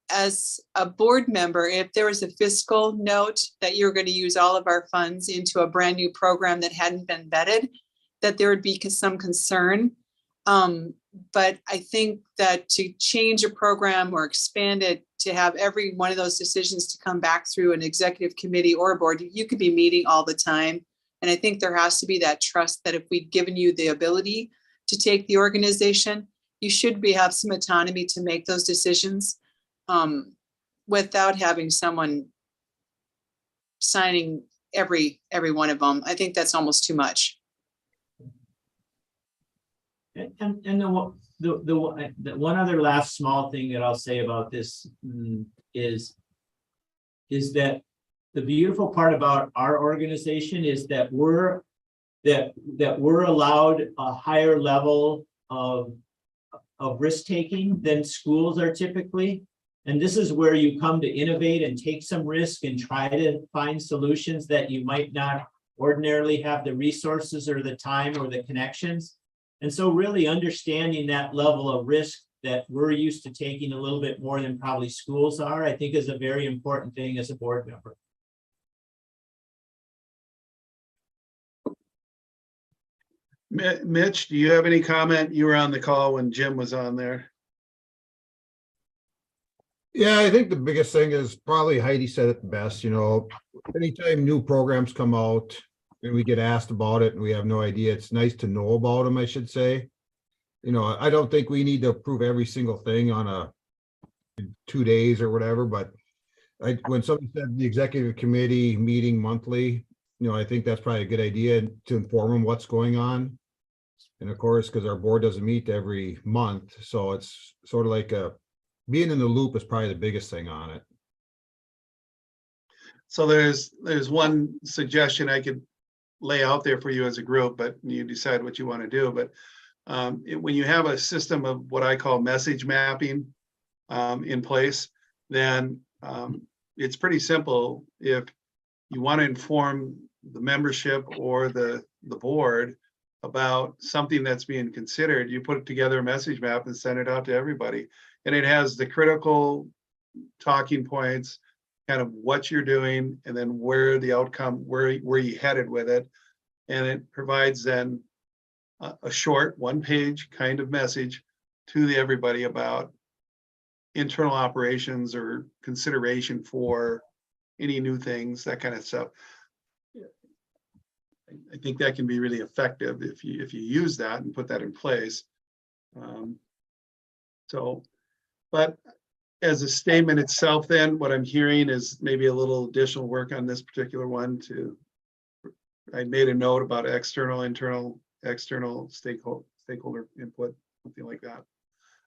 as a board member, if there was a fiscal note that you're going to use all of our funds into a brand new program that hadn't been vetted, that there would be some concern. But I think that to change a program or expand it, to have every one of those decisions to come back through an executive committee or a board, you could be meeting all the time. And I think there has to be that trust that if we'd given you the ability to take the organization, you should have some autonomy to make those decisions. Without having someone signing every one of them. I think that's almost too much. And the one other last small thing that I'll say about this is that the beautiful part about our organization is that we're allowed a higher level of risk taking than schools are typically. And this is where you come to innovate and take some risk and try to find solutions that you might not ordinarily have the resources or the time or the connections. And so really understanding that level of risk that we're used to taking a little bit more than probably schools are, I think is a very important thing as a board member. Mitch, do you have any comment? You were on the call when Jim was on there. Yeah, I think the biggest thing is probably Heidi said it the best, anytime new programs come out and we get asked about it and we have no idea, it's nice to know about them, I should say. I don't think we need to approve every single thing on 2 days or whatever, but when somebody said the executive committee meeting monthly, I think that's probably a good idea to inform them what's going on. And of course, because our board doesn't meet every month, so it's sort of like being in the loop is probably the biggest thing on it. So there's one suggestion I could lay out there for you as a group, but you decide what you want to do. But when you have a system of what I call message mapping in place, then it's pretty simple. If you want to inform the membership or the board about something that's being considered, you put together a message map and send it out to everybody. And it has the critical talking points, kind of what you're doing, and then where the outcome, where you headed with it. And it provides then a short 1-page kind of message to everybody about internal operations or consideration for any new things, that kind of stuff. I think that can be really effective if you use that and put that in place. But as a statement itself, then what I'm hearing is maybe a little additional work on this particular one. I made a note about external, internal, external stakeholder input, something like that.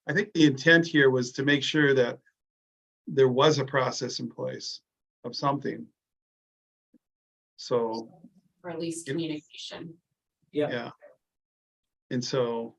I think the intent here was to make sure that there was a process in place of something. So, Or at least communication. yeah. And so,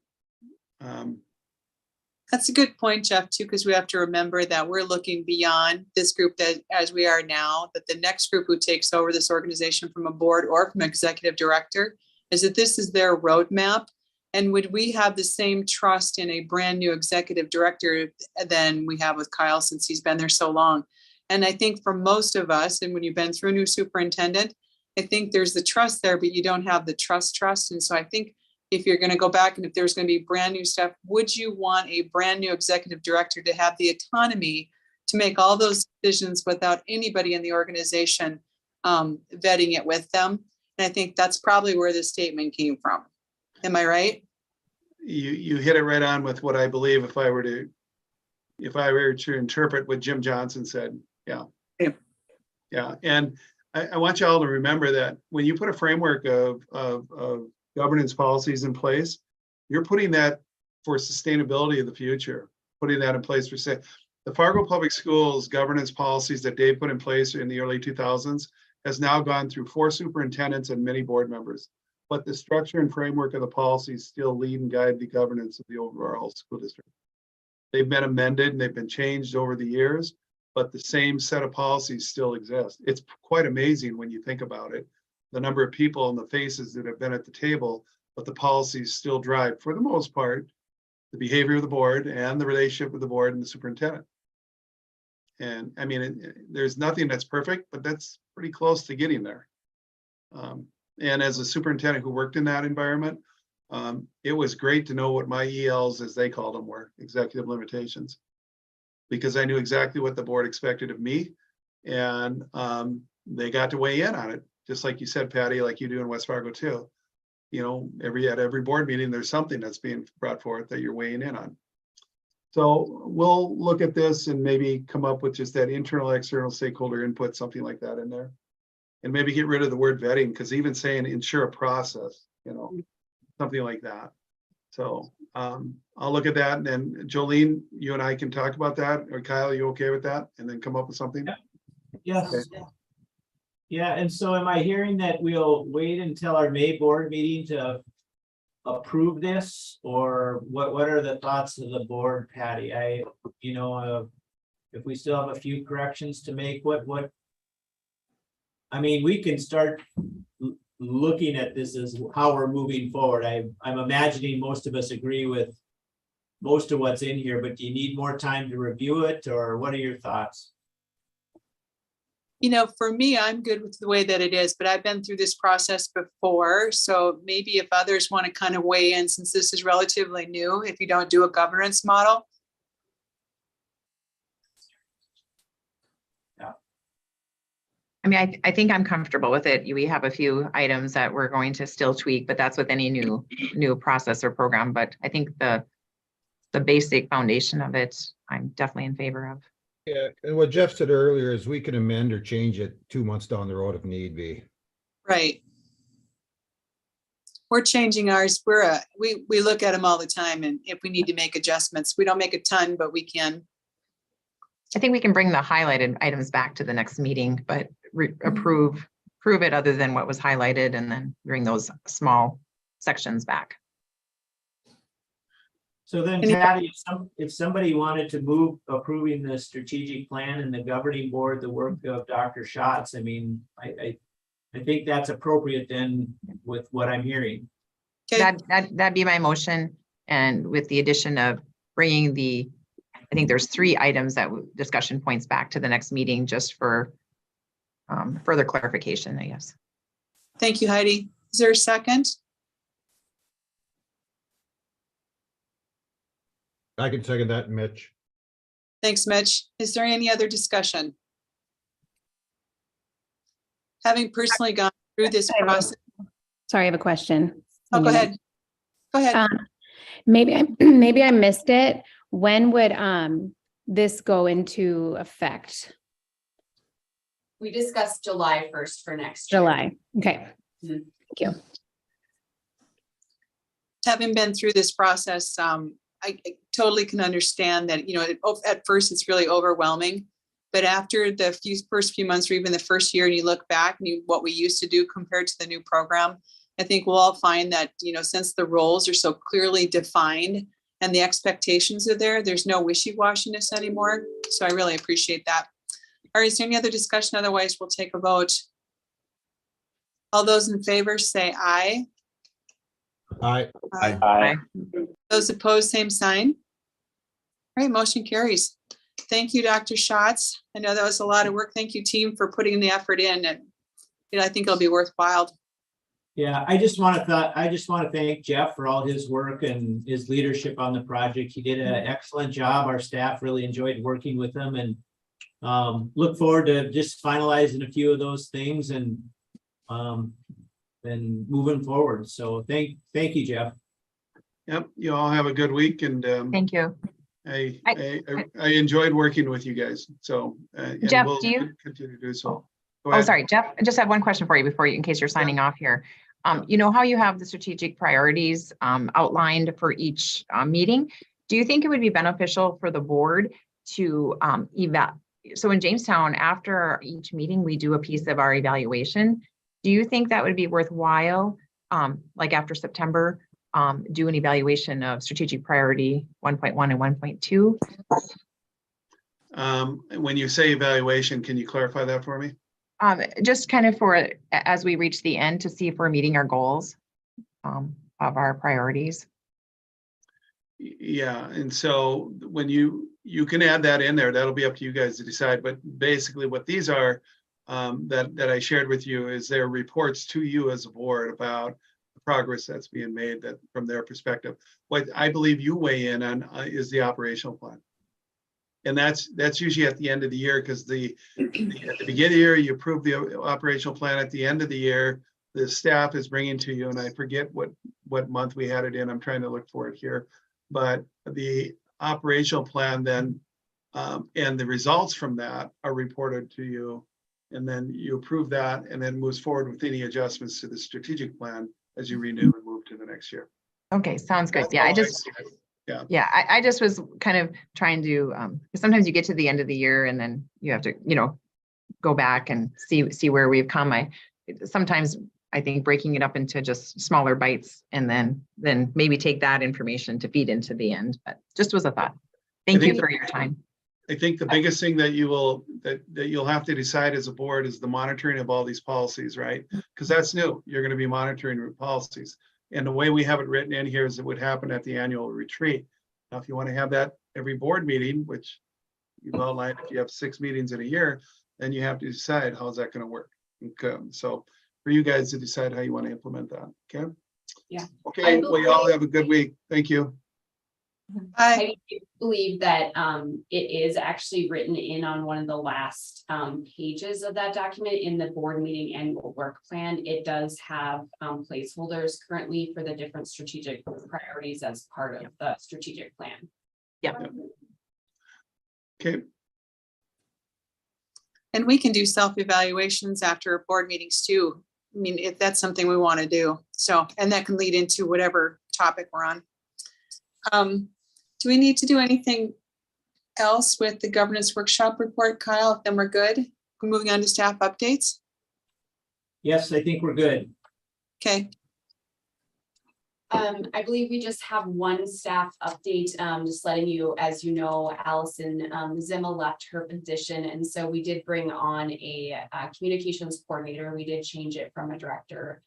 That's a good point, Jeff, too, because we have to remember that we're looking beyond this group that as we are now, that the next group who takes over this organization from a board or from executive director is that this is their roadmap. And would we have the same trust in a brand new executive director than we have with Kyle since he's been there so long? And I think for most of us, and when you've been through a new superintendent, I think there's the trust there, but you don't have the trust. And so I think if you're going to go back and if there's going to be brand new stuff, would you want a brand new executive director to have the autonomy to make all those decisions without anybody in the organization vetting it with them? And I think that's probably where this statement came from. Am I right? you hit it right on with what I believe if I were to interpret what Jim Johnson said. Yeah. Yeah. Yeah. And I want you all to remember that when you put a framework of governance policies in place, you're putting that for sustainability of the future, putting that in place for say the Fargo Public Schools governance policies that Dave put in place in the early 2000s has now gone through 4 superintendents and many board members. But the structure and framework of the policies still lead and guide the governance of the overall school district. They've been amended and they've been changed over the years, but the same set of policies still exist. It's quite amazing when you think about it, the number of people and the faces that have been at the table, but the policies still drive, for the most part, the behavior of the board and the relationship with the board and the superintendent. And I mean, there's nothing that's perfect, but that's pretty close to getting there. And as a superintendent who worked in that environment, it was great to know what my ELs, as they called them, were, executive limitations, because I knew exactly what the board expected of me, and they got to weigh in on it, just like you said, Patty, like you do in West Fargo too. You know, at every board meeting, there's something that's being brought forth that you're weighing in on. So we'll look at this and maybe come up with just that internal, external stakeholder input, something like that in there. And maybe get rid of the word vetting, because even saying ensure a process, you know, something like that. So I'll look at that, and then Jolene, you and I can talk about that, or Kyle, are you okay with that? And then come up with something? Yes. Okay. Yeah, and so am I hearing that we'll wait until our May board meeting to approve this, or what are the thoughts of the board, Patty? If we still have a few corrections to make, I mean, we can start looking at this as how we're moving forward. I'm imagining most of us agree with most of what's in here, but do you need more time to review it, or what are your thoughts? You know, for me, I'm good with the way that it is, but I've been through this process before. So maybe if others want to kind of weigh in, since this is relatively new, if you don't do a governance model. I mean, I think I'm comfortable with it. We have a few items that we're going to still tweak, but that's with any new process or program. But I think the basic foundation of it, I'm definitely in favor of. Yeah, and what Jeff said earlier is we can amend or change it 2 months down the road if need be. Right. We're changing ours. We look at them all the time, and if we need to make adjustments, we don't make a ton, but we can. I think we can bring the highlighted items back to the next meeting, but approve it other than what was highlighted, and then bring those small sections back. So then, Patty, if somebody wanted to move approving the strategic plan and the governing board, the work of Dr. Schatz, I mean, I think that's appropriate then with what I'm hearing. Okay, That'd be my motion. And with the addition of bringing I think there's 3 items discussion points back to the next meeting just for further clarification, I guess. thank you, Heidi. Is there a second? I can second that, Mitch. Thanks, Mitch. Is there any other discussion? Having personally gone through this process, Sorry, I have a question. oh, go ahead. Go ahead. Maybe I missed it. When would this go into effect? We discussed July 1st for next year. July. Okay. Mhm. Thank you. Having been through this process, I totally can understand that, you know, at first it's really overwhelming. But after the first few months or even the first year, and you look back and what we used to do compared to the new program, I think we'll all find that, you know, since the roles are so clearly defined and the expectations are there, there's no wishy-washiness anymore. So I really appreciate that. All right, is there any other discussion? Otherwise, we'll take a vote. All those in favor say aye. Aye. Aye. Those opposed, same sign. All right, motion carries. Thank you, Dr. Schatz. I know that was a lot of work. Thank you, team, for putting the effort in, and you know, I think it'll be worthwhile. Yeah, I just want to thank Jeff for all his work and his leadership on the project. He did an excellent job. Our staff really enjoyed working with him, and look forward to just finalizing a few of those things and moving forward. So thank you, Jeff. Yep, you all have a good week, and Thank you. I enjoyed working with you guys, so. And Jeff, we'll do you- continue to do so. Go Oh, ahead. sorry, Jeff, I just have one question for you in case you're signing off here. You know how you have the strategic priorities outlined for each meeting? Do you think it would be beneficial for the board to so in Jamestown, after each meeting, we do a piece of our evaluation. Do you think that would be worthwhile, like after September, do an evaluation of strategic priority 1.1 and 1.2? When you say evaluation, can you clarify that for me? Just kind of as we reach the end to see if we're meeting our goals of our priorities. Yeah, and so when you can add that in there, that'll be up to you guys to decide. But basically what these are that I shared with you is their reports to you as a board about the progress that's being made that from their perspective. What I believe you weigh in on is the operational plan. And that's usually at the end of the year, because at the beginning of the year, you approve the operational plan. At the end of the year, the staff is bringing to you, and I forget what month we had it in. I'm trying to look for it here. But the operational plan then, and the results from that are reported to you. And then you approve that, and then moves forward with any adjustments to the strategic plan as you renew and move to the next year. Okay, sounds good. That's Yeah, all I just, yeah. yeah, I just was kind of trying to, because sometimes you get to the end of the year and then you have to, you know, go back and see where we've come. Sometimes I think breaking it up into just smaller bites and then maybe take that information to feed into the end, but just was a thought. Thank you for your time. I think the biggest thing that you'll have to decide as a board is the monitoring of all these policies, right? Because that's new. You're going to be monitoring policies. And the way we have it written in here is it would happen at the annual retreat. Now, if you want to have that every board meeting, which you've outlined, if you have 6 meetings in a year, then you have to decide how's that going to work. Okay. So for you guys to decide how you want to implement that. Okay. Yeah. Okay. Well, you all have a good week. Thank you. Bye. I believe that it is actually written in on one of the last pages of that document in the board meeting annual work plan. It does have placeholders currently for the different strategic priorities as part of the strategic plan. Yep. Okay. And we can do self-evaluations after board meetings too. I mean, if that's something we want to do. So, and that can lead into whatever topic we're on. Do we need to do anything else with the governance workshop report, Kyle? Then we're good. We're moving on to staff updates. Yes, I think we're good. Okay. I believe we just have one staff update, just letting you, as you know, Allison Zima left her position. And so we did bring on a communications coordinator. We did change it from a director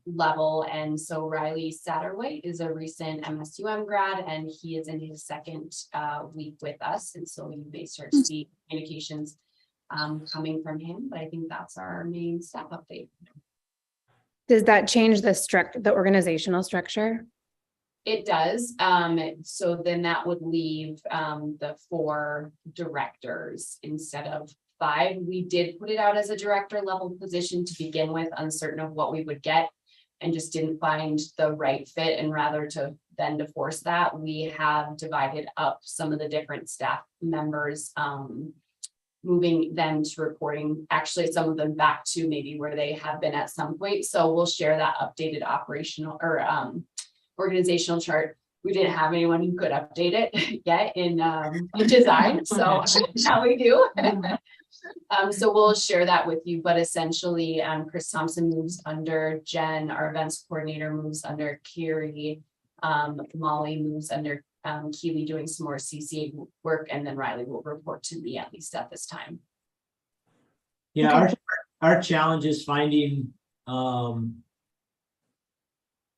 level. And so Riley Satterwhite is a recent MSUM grad, and he is in his second week with us. And so you may start to see communications coming from him, but I think that's our main staff update. Does that change the organizational structure? It does. So then that would leave the 4 directors instead of 5. We did put it out as a director level position to begin with, uncertain of what we would get, and just didn't find the right fit. And rather to force that, we have divided up some of the different staff members, moving them to reporting, actually some of them back to maybe where they have been at some point. So we'll share that updated operational or organizational chart. We didn't have anyone who could update it yet in design, so now we do. So we'll share that with you, but essentially Chris Thompson moves under Jen, our events coordinator moves under Carrie, Molly moves under Keely, doing some more CCA work, and then Riley will report to me, at least at this time. Yeah, our challenge is finding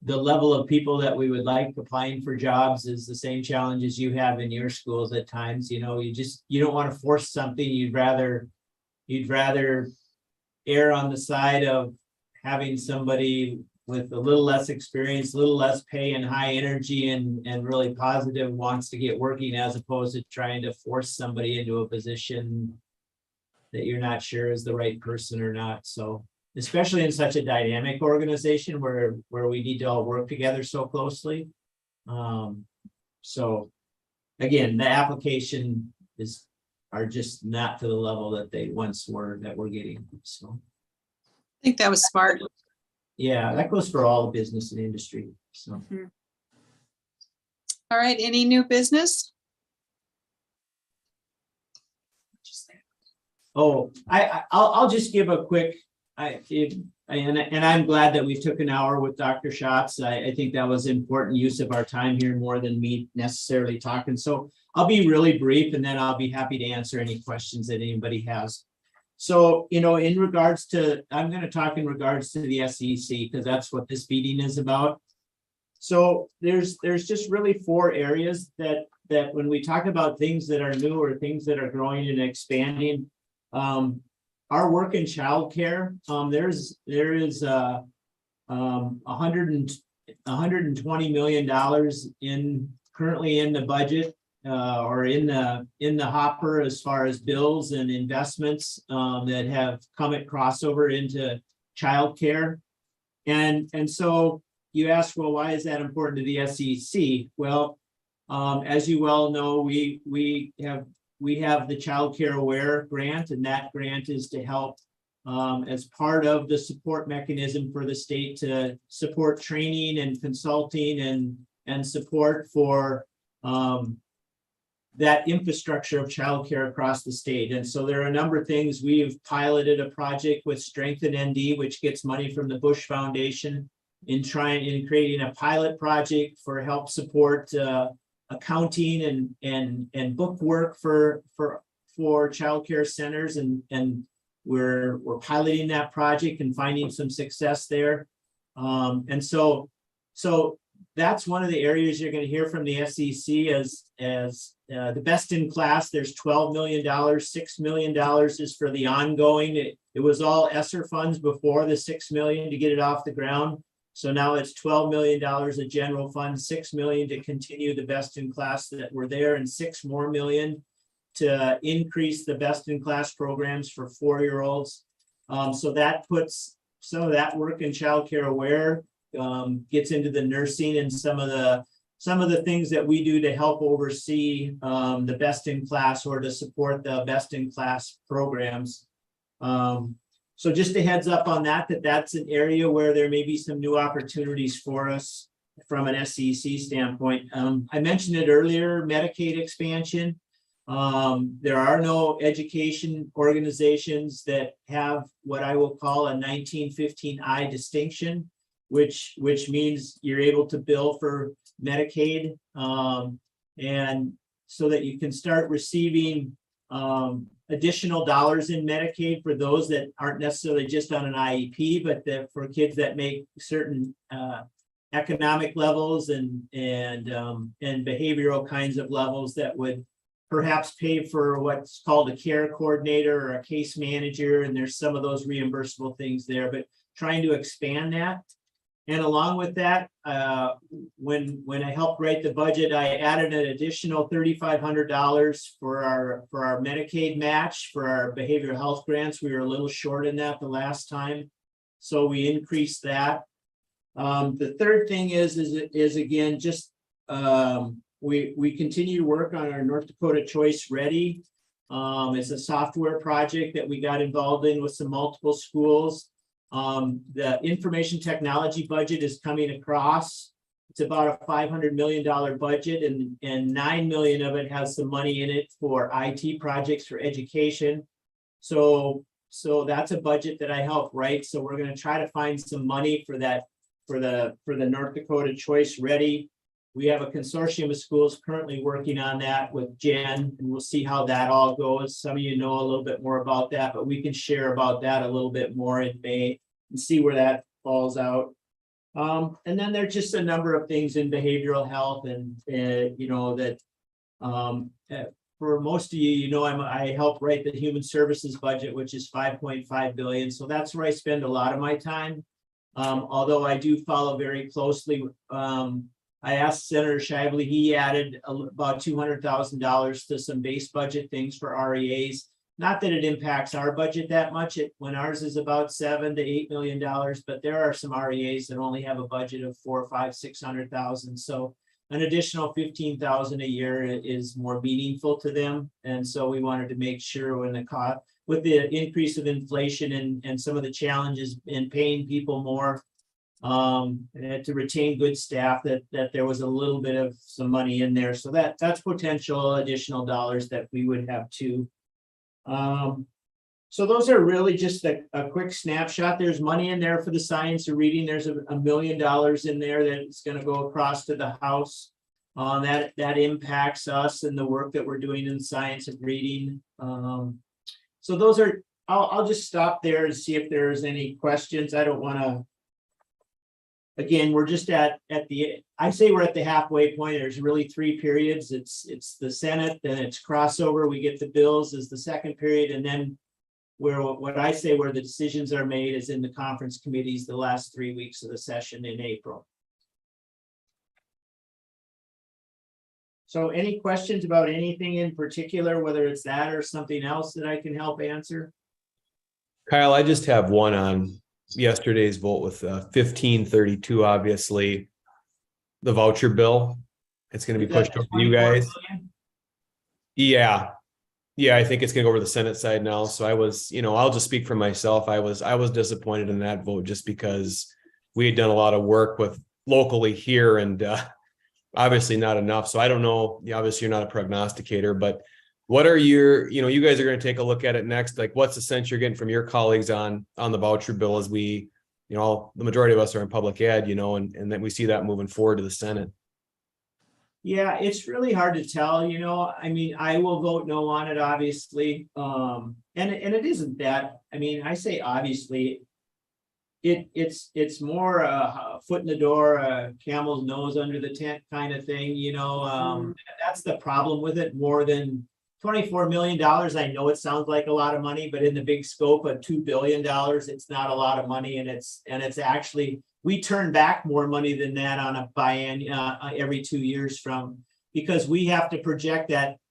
the level of people that we would like applying for jobs is the same challenges you have in your schools at times. You know, you don't want to force something. You'd rather err on the side of having somebody with a little less experience, a little less pay, and high energy and really positive, wants to get working, as opposed to trying to force somebody into a position that you're not sure is the right person or not. So especially in such a dynamic organization where we need to all work together so closely. So again, the application are just not to the level that they once were, that we're getting. So I think that was smart. yeah, that goes for all the business and industry. So All right, any new business? oh, I'll just give a quick, and I'm glad that we took an hour with Dr. Schatz. I think that was important use of our time here, more than me necessarily talking. So I'll be really brief, and then I'll be happy to answer any questions that anybody has. So, you know, in regards to, I'm going to talk in regards to the SEC, because that's what this meeting is about. So there's just really 4 areas that when we talk about things that are new or things that are growing and expanding, our work in childcare, there is $120 million currently in the budget, or in the hopper, as far as bills and investments that have come at crossover into childcare. And so you ask, well, why is that important to the SEC? Well, as you well know, we have the Child Care Aware grant, and that grant is to help as part of the support mechanism for the state to support training and consulting and support for that infrastructure of childcare across the state. And so there are a number of things. We've piloted a project with Strengthen ND, which gets money from the Bush Foundation, in creating a pilot project for help support accounting and book work for childcare centers, and we're piloting that project and finding some success there. And so that's one of the areas you're going to hear from the SEC as the best in class. There's $12 million, $6 million is for the ongoing. It was all ESSER funds before, the $6 million to get it off the ground. So now it's $12 million of general fund, $6 million to continue the best in class that were there, and $6 million more to increase the best in class programs for 4-year-olds. So that puts some of that work in Child Care Aware, gets into the nursing and some of the things that we do to help oversee the best in class, or to support the best in class programs. So just a heads up on that's an area where there may be some new opportunities for us from an SEC standpoint. I mentioned it earlier, Medicaid expansion. There are no education organizations that have what I will call a 1915I distinction, which means you're able to bill for Medicaid, and so that you can start receiving additional dollars in Medicaid for those that aren't necessarily just on an IEP, but that for kids that make certain economic levels and behavioral kinds of levels that would perhaps pay for what's called a care coordinator or a case manager, and there's some of those reimbursable things there, but trying to expand that. And along with that, when I helped write the budget, I added an additional $3,500 for our Medicaid match for our behavioral health grants. We were a little short in that the last time, so we increased that. The third thing is again, just we continue to work on our North Dakota Choice Ready. It's a software project that we got involved in with some multiple schools. The information technology budget is coming across. It's about a $500 million budget, and $9 million of it has some money in it for IT projects for education. So that's a budget that I helped write. So we're going to try to find some money for that for the North Dakota Choice Ready. We have a consortium of schools currently working on that with Jen, and we'll see how that all goes. Some of you know a little bit more about that, but we can share about that a little bit more in May and see where that falls out. And then there's just a number of things in behavioral health, and you know that for most of you, you know, I help write the human services budget, which is $5.5 billion. So that's where I spend a lot of my time. Although I do follow very closely. I asked Senator Shively, he added about $200,000 to some base budget things for REAs. Not that it impacts our budget that much, when ours is about $7 to $8 million, but there are some REAs that only have a budget of $400,000, $500,000, $600,000. So an additional $15,000 a year is more meaningful to them. And so we wanted to make sure when the cost, with the increase of inflation and some of the challenges in paying people more, to retain good staff, that there was a little bit of some money in there. So that's potential additional dollars that we would have too. So those are really just a quick snapshot. There's money in there for the science of reading. There's $1 million in there that's going to go across to the House. That impacts us and the work that we're doing in science of reading. So those are, I'll just stop there and see if there's any questions. I don't want to. Again, we're just at the, I say we're at the halfway point. There's really 3 periods. It's the Senate, then it's crossover. We get the bills as the second period, and then what I say where the decisions are made is in the conference committees the last 3 weeks of the session in April. So any questions about anything in particular, whether it's that or something else that I can help answer? Kyle, I just have one on yesterday's vote with 1532, obviously the voucher bill. It's going to be pushed over to you guys. Yeah, I think it's going to go over the Senate side now. So I was, I'll just speak for myself. I was disappointed in that vote just because we had done a lot of work with locally here, and obviously not enough. So I don't know. Obviously you're not a prognosticator, but what are your, you guys are going to take a look at it next. Like, what's the sense you're getting from your colleagues on the voucher bill as we, the majority of us are in public ed, and then we see that moving forward to the Senate? Yeah, it's really hard to tell, I mean, I will vote no on it, obviously. And it isn't that, I mean, I say obviously, it's more a foot in the door, a camel's nose under the tent kind of thing, that's the problem with it more than $24 million. I know it sounds like a lot of money, but in the big scope of $2 billion, it's not a lot of money. And it's actually, we turn back more money than that on a every 2 years because we have to project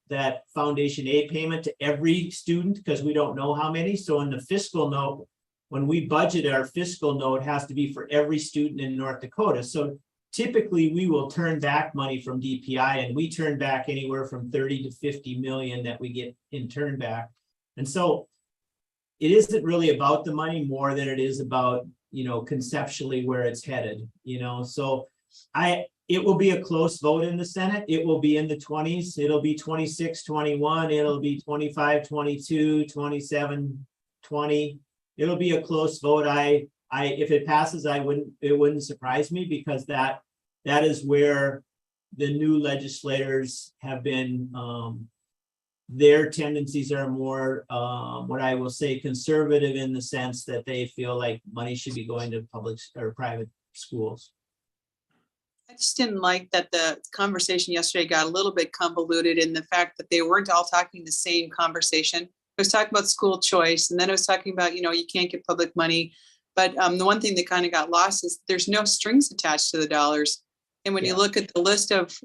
that foundation aid payment to every student because we don't know how many. So in the fiscal note, when we budget, our fiscal note has to be for every student in North Dakota. So typically we will turn back money from DPI, and we turn back anywhere from 30 to 50 million that we get in turn back. And so it isn't really about the money more than it is about, conceptually where it's headed, so it will be a close vote in the Senate. It will be in the 20s. It'll be 26, 21. It'll be 25, 22, 27, 20. It'll be a close vote. If it passes, it wouldn't surprise me because that is where the new legislators have been their tendencies are more, what I will say, conservative in the sense that they feel like money should be going to public or private schools. I just didn't like that the conversation yesterday got a little bit convoluted in the fact that they weren't all talking the same conversation. I was talking about school choice, and then I was talking about, you can't get public money. But the one thing that kind of got lost is there's no strings attached to the dollars. And when you Yeah. look at the list of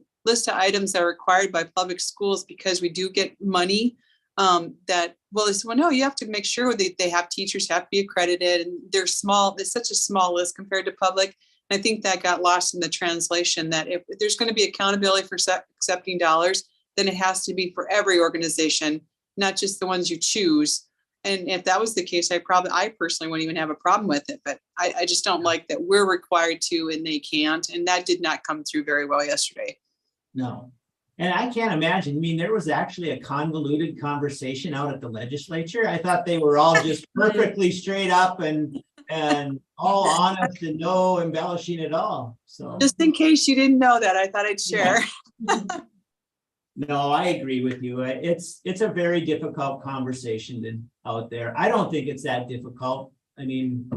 items that are required by public schools, because we do get money, they said, well, no, you have to make sure that they have teachers have to be accredited, and they're small. It's such a small list compared to public. I think that got lost in the translation, that if there's going to be accountability for accepting dollars, then it has to be for every organization, not just the ones you choose. And if that was the case, I personally wouldn't even have a problem with it, but I just don't like that we're required to and they can't. And that did not come through very well yesterday. No. And I can't imagine, I mean, there was actually a convoluted conversation out at the legislature. I thought they were all just perfectly straight up and all honest and no embellishing at all, so. Just in case you didn't know that, I thought I'd share. No, I agree with you. It's a very difficult conversation out there. I don't think it's that difficult. I mean,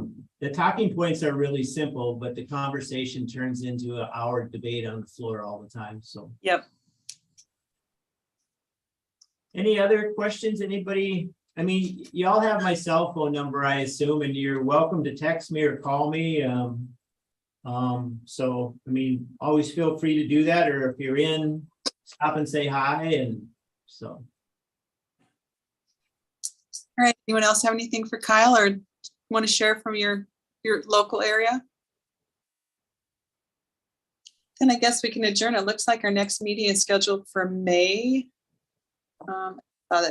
the talking points are really simple, but the conversation turns into an hour debate on the floor all the time, so. Yep. Any other questions, anybody? I mean, you all have my cell phone number, I assume, and you're welcome to text me or call me. So, I mean, always feel free to do that, or if you're in, stop and say hi, and so. All right. Anyone else have anything for Kyle or want to share from your local area? Then I guess we can adjourn. It looks like our next meeting is scheduled for May.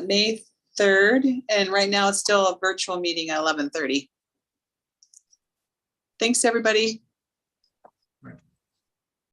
May 3rd, and right now it's still a virtual meeting at 11:30. Thanks, everybody.